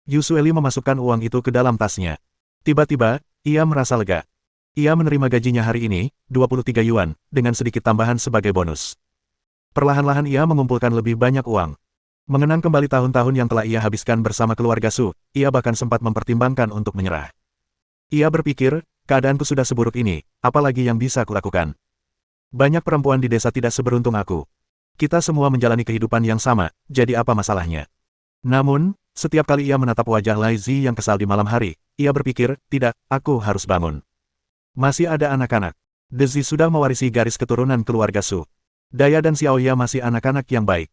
Yusueli memasukkan uang itu ke dalam tasnya. Tiba-tiba, ia merasa lega. Ia menerima gajinya hari ini, 23 yuan, dengan sedikit tambahan sebagai bonus. Perlahan-lahan ia mengumpulkan lebih banyak uang. Mengenang kembali tahun-tahun yang telah ia habiskan bersama keluarga Su, ia bahkan sempat mempertimbangkan untuk menyerah. Ia berpikir, keadaanku sudah seburuk ini, apalagi yang bisa kulakukan. Banyak perempuan di desa tidak seberuntung aku. Kita semua menjalani kehidupan yang sama, jadi apa masalahnya? Namun, setiap kali ia menatap wajah Lai Zi yang kesal di malam hari, ia berpikir, tidak, aku harus bangun. Masih ada anak-anak. Dezi sudah mewarisi garis keturunan keluarga Su. Daya dan Xiaoya masih anak-anak yang baik.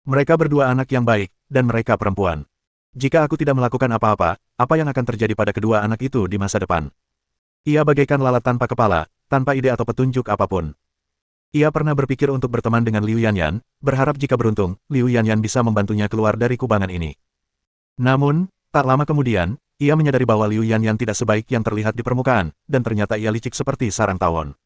Mereka berdua anak yang baik, dan mereka perempuan. Jika aku tidak melakukan apa-apa, apa yang akan terjadi pada kedua anak itu di masa depan? Ia bagaikan lalat tanpa kepala, tanpa ide atau petunjuk apapun. Ia pernah berpikir untuk berteman dengan Liu Yanyan, berharap jika beruntung, Liu Yanyan bisa membantunya keluar dari kubangan ini. Namun, tak lama kemudian, ia menyadari bahwa Liu Yanyan tidak sebaik yang terlihat di permukaan, dan ternyata ia licik seperti sarang tawon.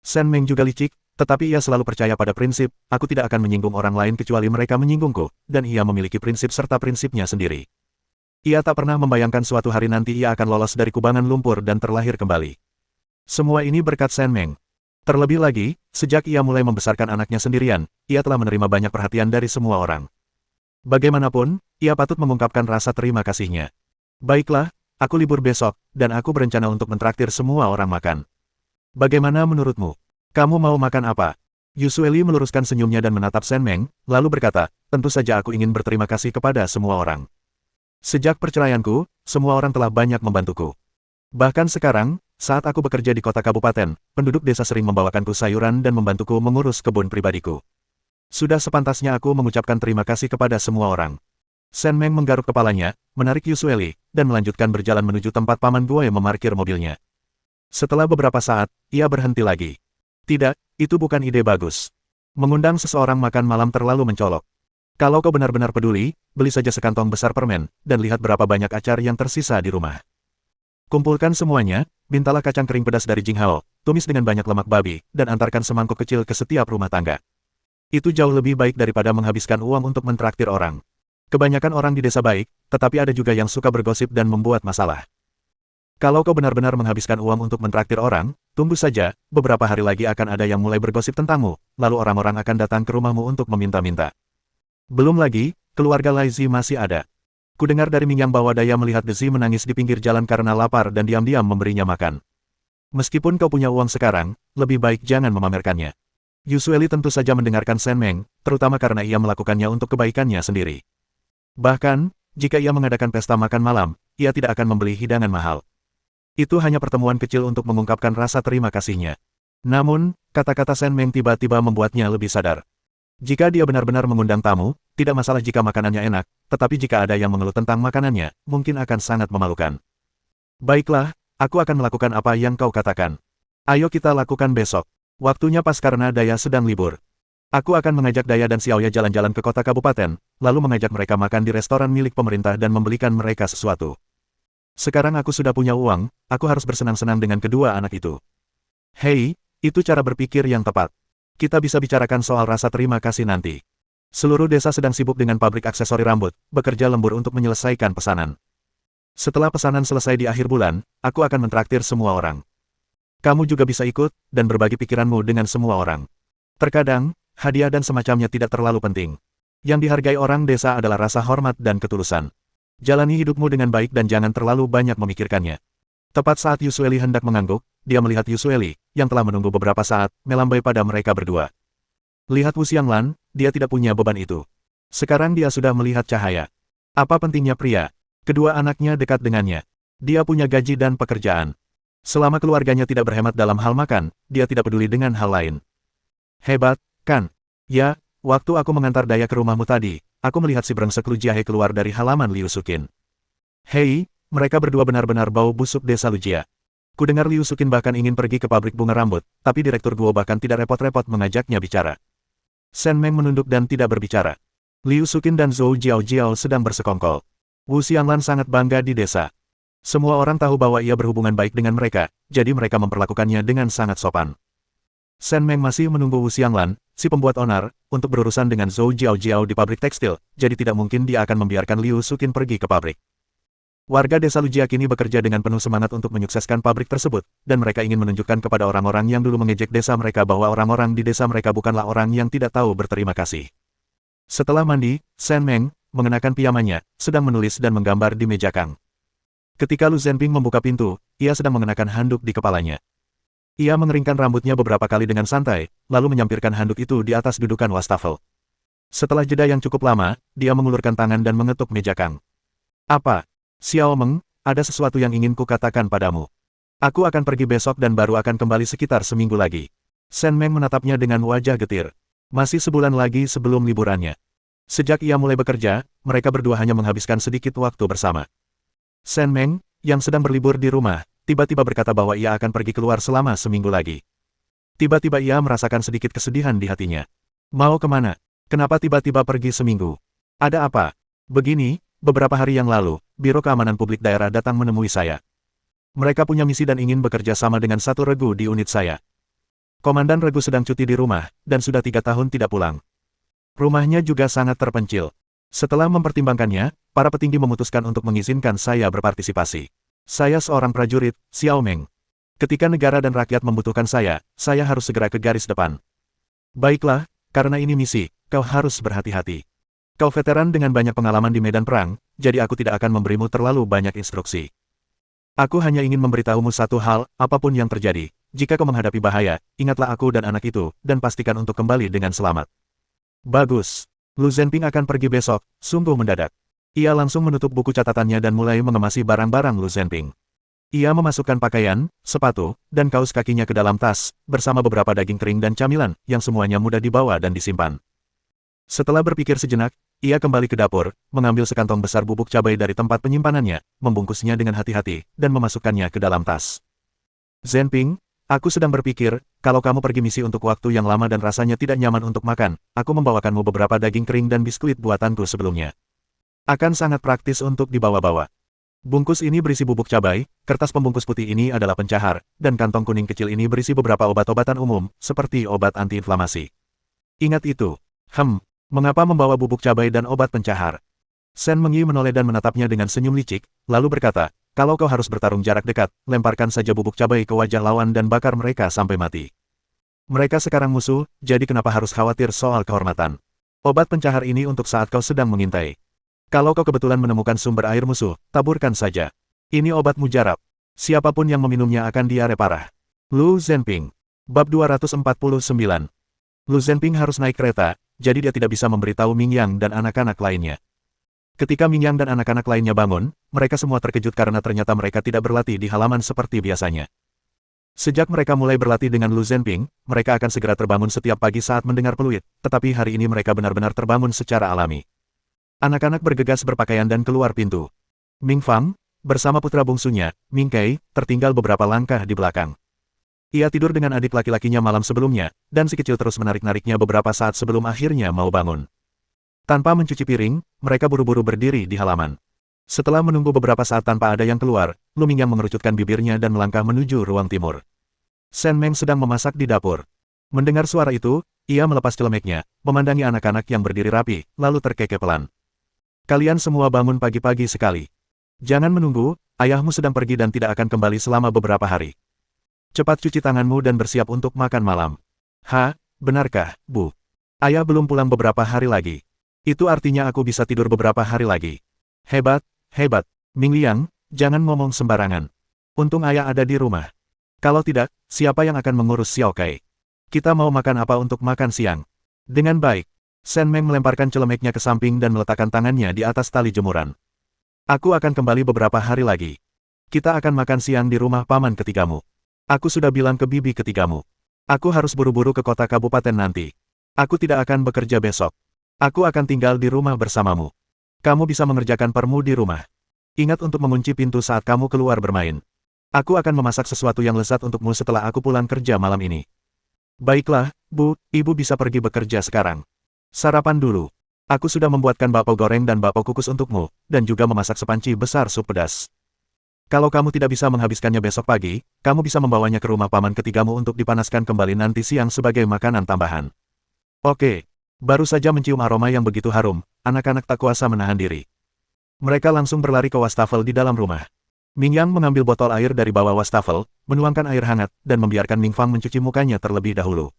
Sen Meng juga licik, tetapi ia selalu percaya pada prinsip, aku tidak akan menyinggung orang lain kecuali mereka menyinggungku, dan ia memiliki prinsip serta prinsipnya sendiri. Ia tak pernah membayangkan suatu hari nanti ia akan lolos dari kubangan lumpur dan terlahir kembali. Semua ini berkat Sen Meng. Terlebih lagi, sejak ia mulai membesarkan anaknya sendirian, ia telah menerima banyak perhatian dari semua orang. Bagaimanapun, ia patut mengungkapkan rasa terima kasihnya. Baiklah, aku libur besok, dan aku berencana untuk mentraktir semua orang makan. Bagaimana menurutmu? Kamu mau makan apa? Yusueli meluruskan senyumnya dan menatap Sen Meng, lalu berkata, tentu saja aku ingin berterima kasih kepada semua orang. Sejak perceraianku, semua orang telah banyak membantuku. Bahkan sekarang, saat aku bekerja di kota kabupaten, penduduk desa sering membawakanku sayuran dan membantuku mengurus kebun pribadiku. Sudah sepantasnya aku mengucapkan terima kasih kepada semua orang. Sen Meng menggaruk kepalanya, menarik Yusueli, dan melanjutkan berjalan menuju tempat Paman Guo memarkir mobilnya. Setelah beberapa saat, ia berhenti lagi. Tidak, itu bukan ide bagus. Mengundang seseorang makan malam terlalu mencolok. Kalau kau benar-benar peduli, beli saja sekantong besar permen, dan lihat berapa banyak acar yang tersisa di rumah. Kumpulkan semuanya, mintalah kacang kering pedas dari Jinghao, tumis dengan banyak lemak babi, dan antarkan semangkuk kecil ke setiap rumah tangga. Itu jauh lebih baik daripada menghabiskan uang untuk mentraktir orang. Kebanyakan orang di desa baik, tetapi ada juga yang suka bergosip dan membuat masalah. Kalau kau benar-benar menghabiskan uang untuk mentraktir orang, tunggu saja, beberapa hari lagi akan ada yang mulai bergosip tentangmu, lalu orang-orang akan datang ke rumahmu untuk meminta-minta. Belum lagi, keluarga Lai Zi masih ada. Kudengar dari Mingyang bahwa Daya melihat Dezi menangis di pinggir jalan karena lapar dan diam-diam memberinya makan. Meskipun kau punya uang sekarang, lebih baik jangan memamerkannya. Yusueli tentu saja mendengarkan Sen Meng, terutama karena ia melakukannya untuk kebaikannya sendiri. Bahkan, jika ia mengadakan pesta makan malam, ia tidak akan membeli hidangan mahal. Itu hanya pertemuan kecil untuk mengungkapkan rasa terima kasihnya. Namun, kata-kata Sen Meng tiba-tiba membuatnya lebih sadar. Jika dia benar-benar mengundang tamu, tidak masalah jika makanannya enak, tetapi jika ada yang mengeluh tentang makanannya, mungkin akan sangat memalukan. Baiklah, aku akan melakukan apa yang kau katakan. Ayo kita lakukan besok. Waktunya pas karena Daya sedang libur. Aku akan mengajak Daya dan Xiaoya jalan-jalan ke kota kabupaten, lalu mengajak mereka makan di restoran milik pemerintah dan membelikan mereka sesuatu. Sekarang aku sudah punya uang, aku harus bersenang-senang dengan kedua anak itu. Hei, itu cara berpikir yang tepat. Kita bisa bicarakan soal rasa terima kasih nanti. Seluruh desa sedang sibuk dengan pabrik aksesori rambut, bekerja lembur untuk menyelesaikan pesanan. Setelah pesanan selesai di akhir bulan, aku akan mentraktir semua orang. Kamu juga bisa ikut, dan berbagi pikiranmu dengan semua orang. Terkadang, hadiah dan semacamnya tidak terlalu penting. Yang dihargai orang desa adalah rasa hormat dan ketulusan. Jalani hidupmu dengan baik dan jangan terlalu banyak memikirkannya. Tepat saat Yusueli hendak mengangguk, dia melihat Yusueli, yang telah menunggu beberapa saat, melambai pada mereka berdua. Lihat Wu Xianglan, dia tidak punya beban itu. Sekarang dia sudah melihat cahaya. Apa pentingnya pria? Kedua anaknya dekat dengannya. Dia punya gaji dan pekerjaan. Selama keluarganya tidak berhemat dalam hal makan, dia tidak peduli dengan hal lain. Hebat, kan? Ya, waktu aku mengantar Daya ke rumahmu tadi, aku melihat si brengsek Lu Jiahe keluar dari halaman Liu Sukin. Hei, mereka berdua benar-benar bau busuk desa Lu Jia. Kudengar Liu Sukin bahkan ingin pergi ke pabrik bunga rambut, tapi direktur Guo bahkan tidak repot-repot mengajaknya bicara. Shen Meng menunduk dan tidak berbicara. Liu Sukin dan Zhou Jiao sedang bersekongkol. Wu Xianglan sangat bangga di desa. Semua orang tahu bahwa ia berhubungan baik dengan mereka, jadi mereka memperlakukannya dengan sangat sopan. Shen Meng masih menunggu Wu Xianglan, si pembuat onar, untuk berurusan dengan Zhou Jiao di pabrik tekstil, jadi tidak mungkin dia akan membiarkan Liu Sukin pergi ke pabrik. Warga desa Lu Jia kini bekerja dengan penuh semangat untuk menyukseskan pabrik tersebut, dan mereka ingin menunjukkan kepada orang-orang yang dulu mengejek desa mereka bahwa orang-orang di desa mereka bukanlah orang yang tidak tahu berterima kasih. Setelah mandi, Shen Meng, mengenakan pijamannya, sedang menulis dan menggambar di meja kang. Ketika Lu Zhenping membuka pintu, ia sedang mengenakan handuk di kepalanya. Ia mengeringkan rambutnya beberapa kali dengan santai, lalu menyampirkan handuk itu di atas dudukan wastafel. Setelah jeda yang cukup lama, dia mengulurkan tangan dan mengetuk meja kang. Apa? Xiao Meng, ada sesuatu yang ingin kukatakan padamu. Aku akan pergi besok dan baru akan kembali sekitar seminggu lagi. Shen Meng menatapnya dengan wajah getir. Masih sebulan lagi sebelum liburannya. Sejak ia mulai bekerja, mereka berdua hanya menghabiskan sedikit waktu bersama. Shen Meng, yang sedang berlibur di rumah, tiba-tiba berkata bahwa ia akan pergi keluar selama seminggu lagi. Tiba-tiba ia merasakan sedikit kesedihan di hatinya. Mau kemana? Kenapa tiba-tiba pergi seminggu? Ada apa? Begini, beberapa hari yang lalu, Biro Keamanan Publik Daerah datang menemui saya. Mereka punya misi dan ingin bekerja sama dengan satu regu di unit saya. Komandan regu sedang cuti di rumah, dan sudah 3 tahun tidak pulang. Rumahnya juga sangat terpencil. Setelah mempertimbangkannya, para petinggi memutuskan untuk mengizinkan saya berpartisipasi. Saya seorang prajurit, Xiao Meng. Ketika negara dan rakyat membutuhkan saya harus segera ke garis depan. Baiklah, karena ini misi, kau harus berhati-hati. Kau veteran dengan banyak pengalaman di medan perang, jadi aku tidak akan memberimu terlalu banyak instruksi. Aku hanya ingin memberitahumu satu hal, apapun yang terjadi. Jika kau menghadapi bahaya, ingatlah aku dan anak itu, dan pastikan untuk kembali dengan selamat. Bagus. Lu Zhenping akan pergi besok, sungguh mendadak. Ia langsung menutup buku catatannya dan mulai mengemasi barang-barang Lu Zhenping. Ia memasukkan pakaian, sepatu, dan kaos kakinya ke dalam tas, bersama beberapa daging kering dan camilan, yang semuanya mudah dibawa dan disimpan. Setelah berpikir sejenak, ia kembali ke dapur, mengambil sekantong besar bubuk cabai dari tempat penyimpanannya, membungkusnya dengan hati-hati, dan memasukkannya ke dalam tas. Zhenping, aku sedang berpikir, kalau kamu pergi misi untuk waktu yang lama dan rasanya tidak nyaman untuk makan, aku membawakanmu beberapa daging kering dan biskuit buatanku sebelumnya. Akan sangat praktis untuk dibawa-bawa. Bungkus ini berisi bubuk cabai, kertas pembungkus putih ini adalah pencahar, dan kantong kuning kecil ini berisi beberapa obat-obatan umum, seperti obat antiinflamasi. Ingat itu. Mengapa membawa bubuk cabai dan obat pencahar? Shen Mengyi menoleh dan menatapnya dengan senyum licik, lalu berkata, kalau kau harus bertarung jarak dekat, lemparkan saja bubuk cabai ke wajah lawan dan bakar mereka sampai mati. Mereka sekarang musuh, jadi kenapa harus khawatir soal kehormatan? Obat pencahar ini untuk saat kau sedang mengintai. Kalau kau kebetulan menemukan sumber air musuh, taburkan saja. Ini obat mujarab. Siapapun yang meminumnya akan diare parah. Lu Zhenping. Bab 249. Lu Zhenping harus naik kereta, jadi dia tidak bisa memberitahu Mingyang dan anak-anak lainnya. Ketika Mingyang dan anak-anak lainnya bangun, mereka semua terkejut karena ternyata mereka tidak berlatih di halaman seperti biasanya. Sejak mereka mulai berlatih dengan Lu Zhenping, mereka akan segera terbangun setiap pagi saat mendengar peluit, tetapi hari ini mereka benar-benar terbangun secara alami. Anak-anak bergegas berpakaian dan keluar pintu. Ming Fang, bersama putra bungsunya, Ming Kei, tertinggal beberapa langkah di belakang. Ia tidur dengan adik laki-lakinya malam sebelumnya, dan si kecil terus menarik-nariknya beberapa saat sebelum akhirnya mau bangun. Tanpa mencuci piring, mereka buru-buru berdiri di halaman. Setelah menunggu beberapa saat tanpa ada yang keluar, Lu Mingyang mengerucutkan bibirnya dan melangkah menuju ruang timur. Shen Meng sedang memasak di dapur. Mendengar suara itu, ia melepas celemeknya, memandangi anak-anak yang berdiri rapi, lalu terkekeh pelan. Kalian semua bangun pagi-pagi sekali. Jangan menunggu, ayahmu sedang pergi dan tidak akan kembali selama beberapa hari. Cepat cuci tanganmu dan bersiap untuk makan malam. Benarkah, Bu? Ayah belum pulang beberapa hari lagi. Itu artinya aku bisa tidur beberapa hari lagi. Hebat, hebat. Ming Liang, jangan ngomong sembarangan. Untung ayah ada di rumah. Kalau tidak, siapa yang akan mengurus Xiao Kai? Kita mau makan apa untuk makan siang? Dengan baik. Shen Meng melemparkan celemeknya ke samping dan meletakkan tangannya di atas tali jemuran. Aku akan kembali beberapa hari lagi. Kita akan makan siang di rumah paman ketigamu. Aku sudah bilang ke bibi ketigamu. Aku harus buru-buru ke kota kabupaten nanti. Aku tidak akan bekerja besok. Aku akan tinggal di rumah bersamamu. Kamu bisa mengerjakan permu di rumah. Ingat untuk mengunci pintu saat kamu keluar bermain. Aku akan memasak sesuatu yang lezat untukmu setelah aku pulang kerja malam ini. Baiklah, Bu, Ibu bisa pergi bekerja sekarang. Sarapan dulu. Aku sudah membuatkan bakpao goreng dan bakpao kukus untukmu, dan juga memasak sepanci besar sup pedas. Kalau kamu tidak bisa menghabiskannya besok pagi, kamu bisa membawanya ke rumah paman ketigamu untuk dipanaskan kembali nanti siang sebagai makanan tambahan. Oke. Baru saja mencium aroma yang begitu harum, anak-anak tak kuasa menahan diri. Mereka langsung berlari ke wastafel di dalam rumah. Ming Yang mengambil botol air dari bawah wastafel, menuangkan air hangat, dan membiarkan Ming Fang mencuci mukanya terlebih dahulu.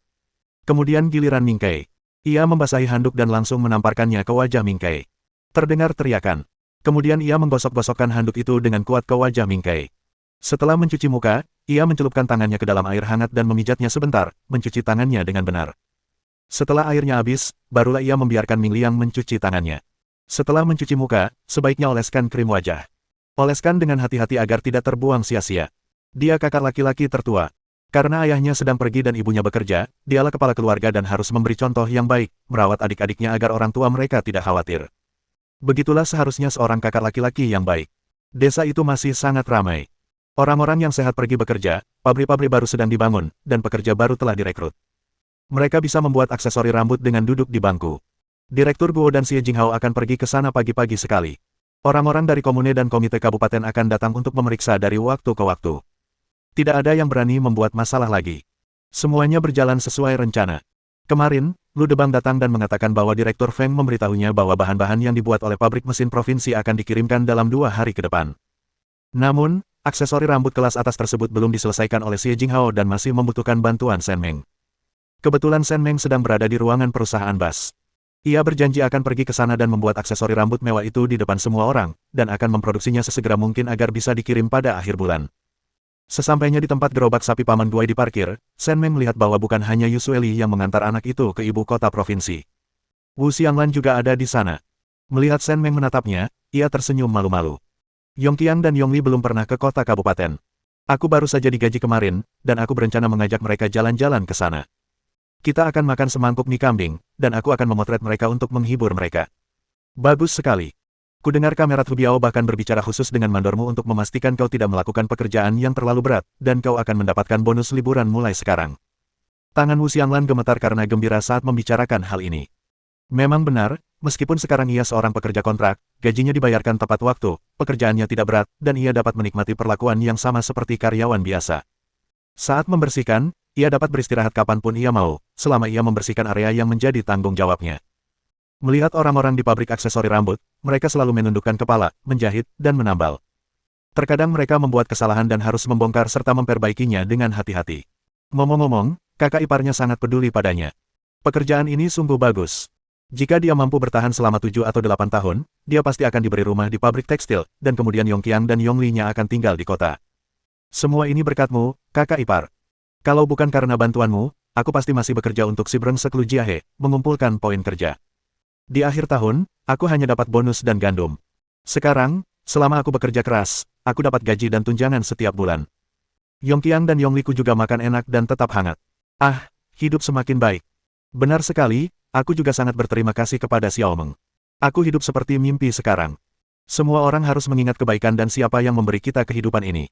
Kemudian giliran Ming Kei. Ia membasahi handuk dan langsung menamparkannya ke wajah Ming Kei. Terdengar teriakan. Kemudian ia menggosok-gosokkan handuk itu dengan kuat ke wajah Ming Kei. Setelah mencuci muka, ia mencelupkan tangannya ke dalam air hangat dan memijatnya sebentar, mencuci tangannya dengan benar. Setelah airnya habis, barulah ia membiarkan Ming Liang mencuci tangannya. Setelah mencuci muka, sebaiknya oleskan krim wajah. Oleskan dengan hati-hati agar tidak terbuang sia-sia. Dia kakak laki-laki tertua. Karena ayahnya sedang pergi dan ibunya bekerja, dialah kepala keluarga dan harus memberi contoh yang baik, merawat adik-adiknya agar orang tua mereka tidak khawatir. Begitulah seharusnya seorang kakak laki-laki yang baik. Desa itu masih sangat ramai. Orang-orang yang sehat pergi bekerja, pabrik-pabrik baru sedang dibangun, dan pekerja baru telah direkrut. Mereka bisa membuat aksesori rambut dengan duduk di bangku. Direktur Guo dan Xie Jinghao akan pergi ke sana pagi-pagi sekali. Orang-orang dari komune dan komite kabupaten akan datang untuk memeriksa dari waktu ke waktu. Tidak ada yang berani membuat masalah lagi. Semuanya berjalan sesuai rencana. Kemarin, Lu Debang datang dan mengatakan bahwa Direktur Feng memberitahunya bahwa bahan-bahan yang dibuat oleh pabrik mesin provinsi akan dikirimkan dalam 2 hari ke depan. Namun, aksesori rambut kelas atas tersebut belum diselesaikan oleh Xie Jinghao dan masih membutuhkan bantuan Shen Meng. Kebetulan Shen Meng sedang berada di ruangan perusahaan Bas. Ia berjanji akan pergi ke sana dan membuat aksesori rambut mewah itu di depan semua orang, dan akan memproduksinya sesegera mungkin agar bisa dikirim pada akhir bulan. Sesampainya di tempat gerobak sapi Paman Guai diparkir, Shen Meng melihat bahwa bukan hanya Yu Sueli yang mengantar anak itu ke ibu kota provinsi. Wu Xianglan juga ada di sana. Melihat Shen Meng menatapnya, ia tersenyum malu-malu. Yongqiang dan Yongli belum pernah ke kota kabupaten. Aku baru saja digaji kemarin, dan aku berencana mengajak mereka jalan-jalan ke sana. Kita akan makan semangkuk mie kambing, dan aku akan memotret mereka untuk menghibur mereka. Bagus sekali. Kudengar Kamera Trubiao bahkan berbicara khusus dengan mandormu untuk memastikan kau tidak melakukan pekerjaan yang terlalu berat, dan kau akan mendapatkan bonus liburan mulai sekarang. Tangan Wu Xianglan gemetar karena gembira saat membicarakan hal ini. Memang benar, meskipun sekarang ia seorang pekerja kontrak, gajinya dibayarkan tepat waktu, pekerjaannya tidak berat, dan ia dapat menikmati perlakuan yang sama seperti karyawan biasa. Saat membersihkan, ia dapat beristirahat kapanpun ia mau, selama ia membersihkan area yang menjadi tanggung jawabnya. Melihat orang-orang di pabrik aksesori rambut, mereka selalu menundukkan kepala, menjahit, dan menambal. Terkadang mereka membuat kesalahan dan harus membongkar serta memperbaikinya dengan hati-hati. Ngomong-ngomong, kakak iparnya sangat peduli padanya. Pekerjaan ini sungguh bagus. Jika dia mampu bertahan selama 7 atau 8 tahun, dia pasti akan diberi rumah di pabrik tekstil, dan kemudian Yongqiang dan Yonglinya akan tinggal di kota. Semua ini berkatmu, kakak ipar. Kalau bukan karena bantuanmu, aku pasti masih bekerja untuk si Brengsek Lu Jiahe, mengumpulkan poin kerja. Di akhir tahun, aku hanya dapat bonus dan gandum. Sekarang, selama aku bekerja keras, aku dapat gaji dan tunjangan setiap bulan. Yongqiang dan Yongliku juga makan enak dan tetap hangat. Ah, hidup semakin baik. Benar sekali, aku juga sangat berterima kasih kepada Xiao Meng. Aku hidup seperti mimpi sekarang. Semua orang harus mengingat kebaikan dan siapa yang memberi kita kehidupan ini.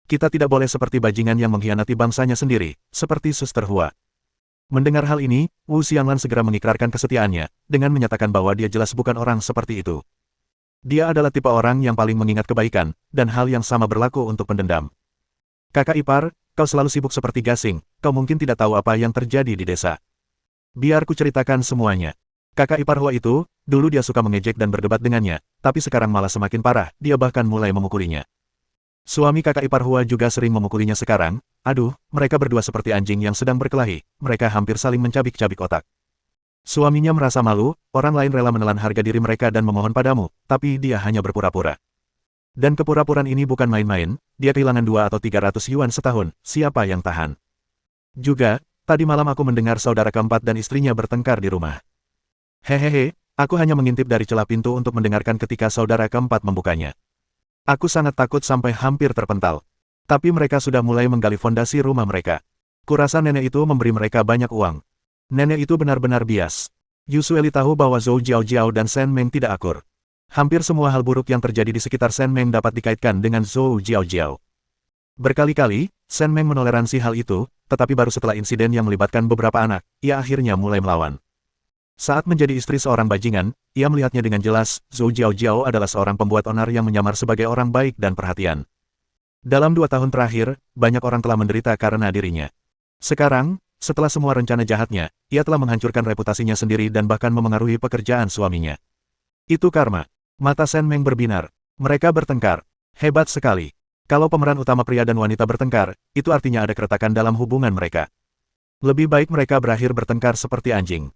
Kita tidak boleh seperti bajingan yang mengkhianati bangsanya sendiri, seperti Suster Hua. Mendengar hal ini, Wu Xianglan segera mengikrarkan kesetiaannya, dengan menyatakan bahwa dia jelas bukan orang seperti itu. Dia adalah tipe orang yang paling mengingat kebaikan, dan hal yang sama berlaku untuk pendendam. Kakak ipar, kau selalu sibuk seperti gasing, kau mungkin tidak tahu apa yang terjadi di desa. Biar ku ceritakan semuanya. Kakak ipar Hua itu, dulu dia suka mengejek dan berdebat dengannya, tapi sekarang malah semakin parah, dia bahkan mulai memukulinya. Suami kakak ipar Hua juga sering memukulinya sekarang. Aduh, mereka berdua seperti anjing yang sedang berkelahi, mereka hampir saling mencabik-cabik otak. Suaminya merasa malu, orang lain rela menelan harga diri mereka dan memohon padamu, tapi dia hanya berpura-pura. Dan kepura-puraan ini bukan main-main, dia kehilangan 2 atau 300 yuan setahun, siapa yang tahan? Juga, tadi malam aku mendengar saudara keempat dan istrinya bertengkar di rumah. Hehehe, aku hanya mengintip dari celah pintu untuk mendengarkan ketika saudara keempat membukanya. Aku sangat takut sampai hampir terpental. Tapi mereka sudah mulai menggali fondasi rumah mereka. Kurasa nenek itu memberi mereka banyak uang. Nenek itu benar-benar bias. Yusueli tahu bahwa Zhou Jiaojiao dan Shen Meng tidak akur. Hampir semua hal buruk yang terjadi di sekitar Shen Meng dapat dikaitkan dengan Zhou Jiaojiao. Berkali-kali, Shen Meng menoleransi hal itu, tetapi baru setelah insiden yang melibatkan beberapa anak, ia akhirnya mulai melawan. Saat menjadi istri seorang bajingan, ia melihatnya dengan jelas, Zhou Jiaojiao adalah seorang pembuat onar yang menyamar sebagai orang baik dan perhatian. Dalam 2 tahun terakhir, banyak orang telah menderita karena dirinya. Sekarang, setelah semua rencana jahatnya, ia telah menghancurkan reputasinya sendiri dan bahkan memengaruhi pekerjaan suaminya. Itu karma. Mata Shen Meng berbinar. Mereka bertengkar. Hebat sekali. Kalau pemeran utama pria dan wanita bertengkar, itu artinya ada keretakan dalam hubungan mereka. Lebih baik mereka berakhir bertengkar seperti anjing.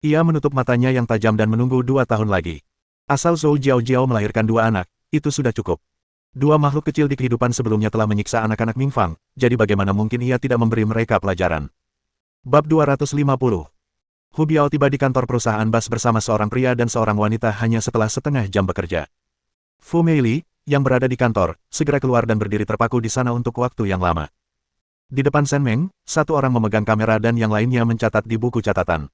Ia menutup matanya yang tajam dan menunggu 2 tahun lagi. Asal Zhou Jiaojiao melahirkan 2 anak, itu sudah cukup. 2 makhluk kecil di kehidupan sebelumnya telah menyiksa anak-anak Ming Fang, jadi bagaimana mungkin ia tidak memberi mereka pelajaran. Bab 250. Hu Biao tiba di kantor perusahaan bas bersama seorang pria dan seorang wanita hanya setelah setengah jam bekerja. Fu Meili, yang berada di kantor, segera keluar dan berdiri terpaku di sana untuk waktu yang lama. Di depan Shen Meng, satu orang memegang kamera dan yang lainnya mencatat di buku catatan.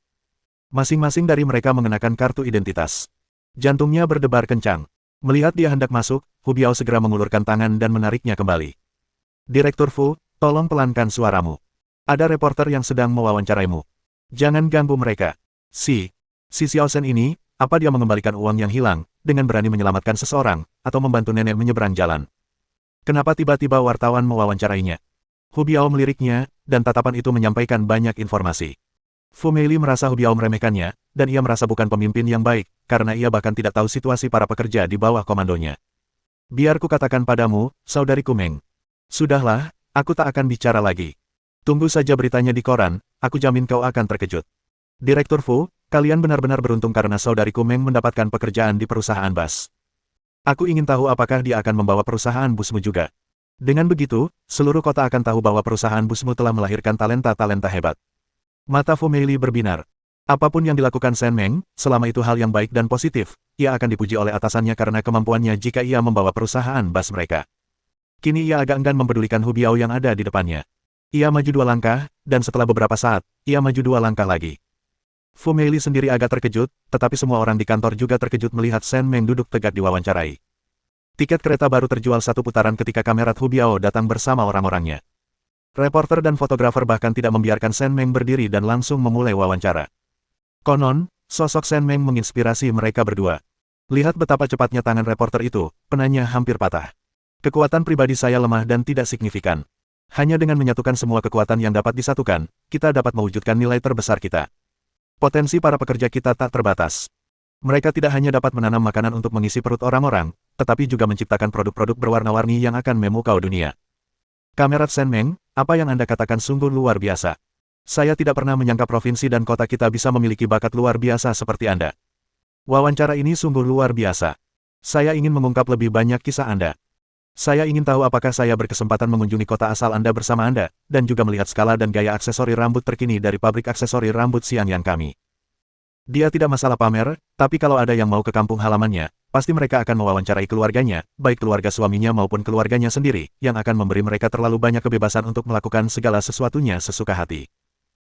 Masing-masing dari mereka mengenakan kartu identitas. Jantungnya berdebar kencang. Melihat dia hendak masuk, Hu Biao segera mengulurkan tangan dan menariknya kembali. Direktur Fu, tolong pelankan suaramu. Ada reporter yang sedang mewawancaraimu. Jangan ganggu mereka. Si Xiao Shen ini, apa dia mengembalikan uang yang hilang, dengan berani menyelamatkan seseorang, atau membantu nenek menyeberang jalan? Kenapa tiba-tiba wartawan mewawancarainya? Hu Biao meliriknya, dan tatapan itu menyampaikan banyak informasi. Fu Meili merasa Hu Biao meremehkannya, dan ia merasa bukan pemimpin yang baik, karena ia bahkan tidak tahu situasi para pekerja di bawah komandonya. Biar ku katakan padamu, saudariku Meng. Sudahlah, aku tak akan bicara lagi. Tunggu saja beritanya di koran, aku jamin kau akan terkejut. Direktur Fu, kalian benar-benar beruntung karena saudariku Meng mendapatkan pekerjaan di perusahaan bas. Aku ingin tahu apakah dia akan membawa perusahaan busmu juga. Dengan begitu, seluruh kota akan tahu bahwa perusahaan busmu telah melahirkan talenta-talenta hebat. Mata Fu Meili berbinar. Apapun yang dilakukan Shen Meng, selama itu hal yang baik dan positif, ia akan dipuji oleh atasannya karena kemampuannya jika ia membawa perusahaan bas mereka. Kini ia agak enggan mempedulikan Hu Biao yang ada di depannya. Ia maju 2 langkah, dan setelah beberapa saat, ia maju 2 langkah lagi. Fu Meili sendiri agak terkejut, tetapi semua orang di kantor juga terkejut melihat Shen Meng duduk tegak diwawancarai. Tiket kereta baru terjual 1 putaran ketika kamera Hu Biao datang bersama orang-orangnya. Reporter dan fotografer bahkan tidak membiarkan Shen Meng berdiri dan langsung memulai wawancara. Konon, sosok Shen Meng menginspirasi mereka berdua. Lihat betapa cepatnya tangan reporter itu, penanya hampir patah. Kekuatan pribadi saya lemah dan tidak signifikan. Hanya dengan menyatukan semua kekuatan yang dapat disatukan, kita dapat mewujudkan nilai terbesar kita. Potensi para pekerja kita tak terbatas. Mereka tidak hanya dapat menanam makanan untuk mengisi perut orang-orang, tetapi juga menciptakan produk-produk berwarna-warni yang akan memukau dunia. Kamerat Shen Meng, apa yang Anda katakan sungguh luar biasa. Saya tidak pernah menyangka provinsi dan kota kita bisa memiliki bakat luar biasa seperti Anda. Wawancara ini sungguh luar biasa. Saya ingin mengungkap lebih banyak kisah Anda. Saya ingin tahu apakah saya berkesempatan mengunjungi kota asal Anda bersama Anda, dan juga melihat skala dan gaya aksesori rambut terkini dari pabrik aksesori rambut Xiangyang kami. Dia tidak masalah pamer, tapi kalau ada yang mau ke kampung halamannya, pasti mereka akan mewawancarai keluarganya, baik keluarga suaminya maupun keluarganya sendiri, yang akan memberi mereka terlalu banyak kebebasan untuk melakukan segala sesuatunya sesuka hati.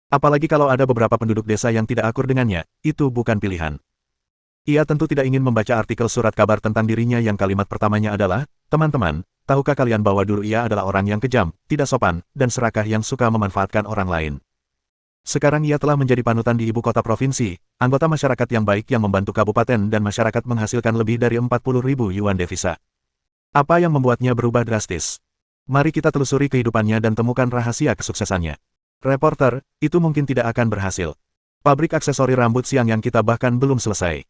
Apalagi kalau ada beberapa penduduk desa yang tidak akur dengannya, itu bukan pilihan. Ia tentu tidak ingin membaca artikel surat kabar tentang dirinya yang kalimat pertamanya adalah, "Teman-teman, tahukah kalian bahwa dulu ia adalah orang yang kejam, tidak sopan, dan serakah yang suka memanfaatkan orang lain. Sekarang ia telah menjadi panutan di ibu kota provinsi, anggota masyarakat yang baik yang membantu kabupaten dan masyarakat menghasilkan lebih dari 40.000 yuan devisa. Apa yang membuatnya berubah drastis? Mari kita telusuri kehidupannya dan temukan rahasia kesuksesannya." Reporter, itu mungkin tidak akan berhasil. Pabrik aksesori rambut siang yang kita bahkan belum selesai.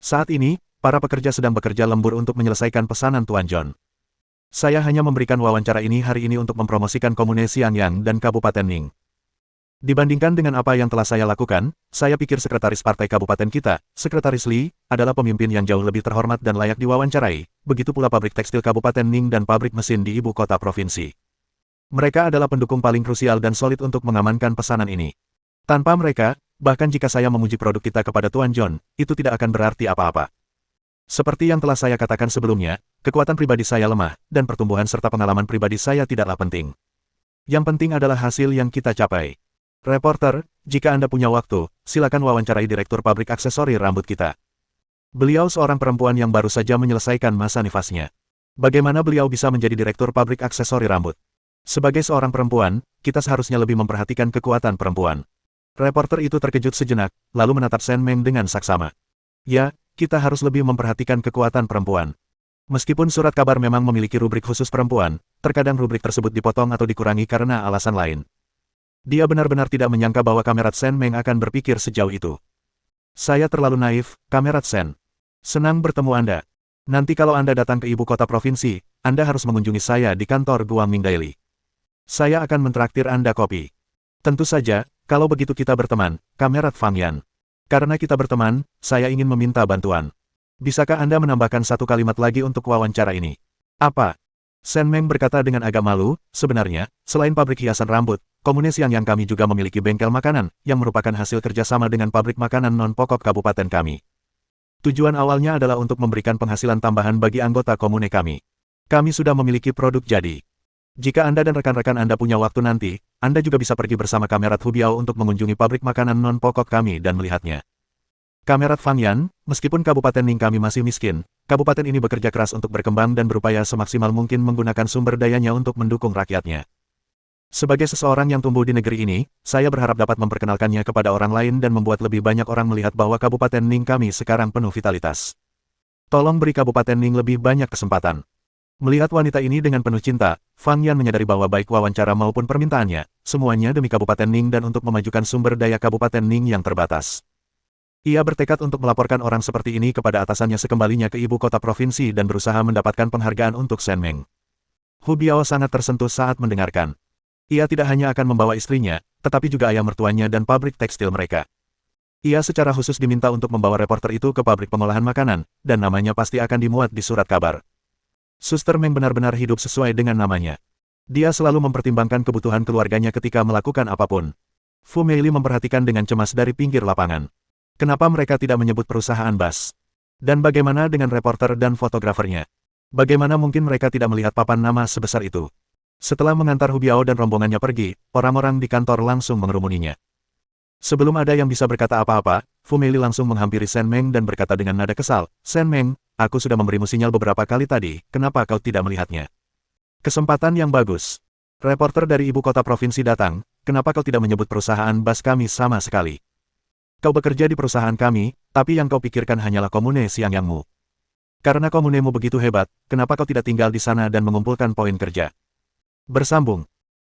Saat ini, para pekerja sedang bekerja lembur untuk menyelesaikan pesanan Tuan John. Saya hanya memberikan wawancara ini hari ini untuk mempromosikan Komune Xiangyang dan Kabupaten Ning. Dibandingkan dengan apa yang telah saya lakukan, saya pikir sekretaris partai kabupaten kita, Sekretaris Li, adalah pemimpin yang jauh lebih terhormat dan layak diwawancarai, begitu pula pabrik tekstil Kabupaten Ning dan pabrik mesin di ibu kota provinsi. Mereka adalah pendukung paling krusial dan solid untuk mengamankan pesanan ini. Tanpa mereka, bahkan jika saya memuji produk kita kepada Tuan John, itu tidak akan berarti apa-apa. Seperti yang telah saya katakan sebelumnya, kekuatan pribadi saya lemah, dan pertumbuhan serta pengalaman pribadi saya tidaklah penting. Yang penting adalah hasil yang kita capai. Reporter, jika Anda punya waktu, silakan wawancarai Direktur Pabrik Aksesori Rambut kita. Beliau seorang perempuan yang baru saja menyelesaikan masa nifasnya. Bagaimana beliau bisa menjadi Direktur Pabrik Aksesori Rambut? Sebagai seorang perempuan, kita seharusnya lebih memperhatikan kekuatan perempuan. Reporter itu terkejut sejenak, lalu menatap Shen Meng dengan saksama. Ya, kita harus lebih memperhatikan kekuatan perempuan. Meskipun surat kabar memang memiliki rubrik khusus perempuan, terkadang rubrik tersebut dipotong atau dikurangi karena alasan lain. Dia benar-benar tidak menyangka bahwa Kamerat Shen Meng akan berpikir sejauh itu. Saya terlalu naif, Kamerat Shen. Senang bertemu Anda. Nanti kalau Anda datang ke ibu kota provinsi, Anda harus mengunjungi saya di kantor Guangming Daily. Saya akan mentraktir Anda kopi. Tentu saja, kalau begitu kita berteman, Kamerat Fang Yan. Karena kita berteman, saya ingin meminta bantuan. Bisakah Anda menambahkan satu kalimat lagi untuk wawancara ini? Apa? Shen Meng berkata dengan agak malu, sebenarnya, selain pabrik hiasan rambut, Komune Xiangyang kami juga memiliki bengkel makanan, yang merupakan hasil kerjasama dengan pabrik makanan non-pokok kabupaten kami. Tujuan awalnya adalah untuk memberikan penghasilan tambahan bagi anggota komune kami. Kami sudah memiliki produk jadi. Jika Anda dan rekan-rekan Anda punya waktu nanti, Anda juga bisa pergi bersama Kamerat Hu Biao untuk mengunjungi pabrik makanan non-pokok kami dan melihatnya. Kamerat Fang Yan, meskipun Kabupaten Ning kami masih miskin, kabupaten ini bekerja keras untuk berkembang dan berupaya semaksimal mungkin menggunakan sumber dayanya untuk mendukung rakyatnya. Sebagai seseorang yang tumbuh di negeri ini, saya berharap dapat memperkenalkannya kepada orang lain dan membuat lebih banyak orang melihat bahwa Kabupaten Ning kami sekarang penuh vitalitas. Tolong beri Kabupaten Ning lebih banyak kesempatan. Melihat wanita ini dengan penuh cinta, Fang Yan menyadari bahwa baik wawancara maupun permintaannya, semuanya demi Kabupaten Ning dan untuk memajukan sumber daya Kabupaten Ning yang terbatas. Ia bertekad untuk melaporkan orang seperti ini kepada atasannya sekembalinya ke ibu kota provinsi dan berusaha mendapatkan penghargaan untuk Shen Meng. Hu Biao sangat tersentuh saat mendengarkan. Ia tidak hanya akan membawa istrinya, tetapi juga ayah mertuanya dan pabrik tekstil mereka. Ia secara khusus diminta untuk membawa reporter itu ke pabrik pengolahan makanan, dan namanya pasti akan dimuat di surat kabar. Suster Meng benar-benar hidup sesuai dengan namanya. Dia selalu mempertimbangkan kebutuhan keluarganya ketika melakukan apapun. Fu Meili memperhatikan dengan cemas dari pinggir lapangan. Kenapa mereka tidak menyebut perusahaan bas? Dan bagaimana dengan reporter dan fotografernya? Bagaimana mungkin mereka tidak melihat papan nama sebesar itu? Setelah mengantar Hu Biao dan rombongannya pergi, orang-orang di kantor langsung mengerumuninya. Sebelum ada yang bisa berkata apa-apa, Fu Meili langsung menghampiri Shen Meng dan berkata dengan nada kesal, "Shen Meng, aku sudah memberimu sinyal beberapa kali tadi, kenapa kau tidak melihatnya?" Kesempatan yang bagus. Reporter dari ibu kota provinsi datang, kenapa kau tidak menyebut perusahaan bas kami sama sekali? Kau bekerja di perusahaan kami, tapi yang kau pikirkan hanyalah Komune Xiangyangmu. Karena komunemu begitu hebat, kenapa kau tidak tinggal di sana dan mengumpulkan poin kerja? Bersambung.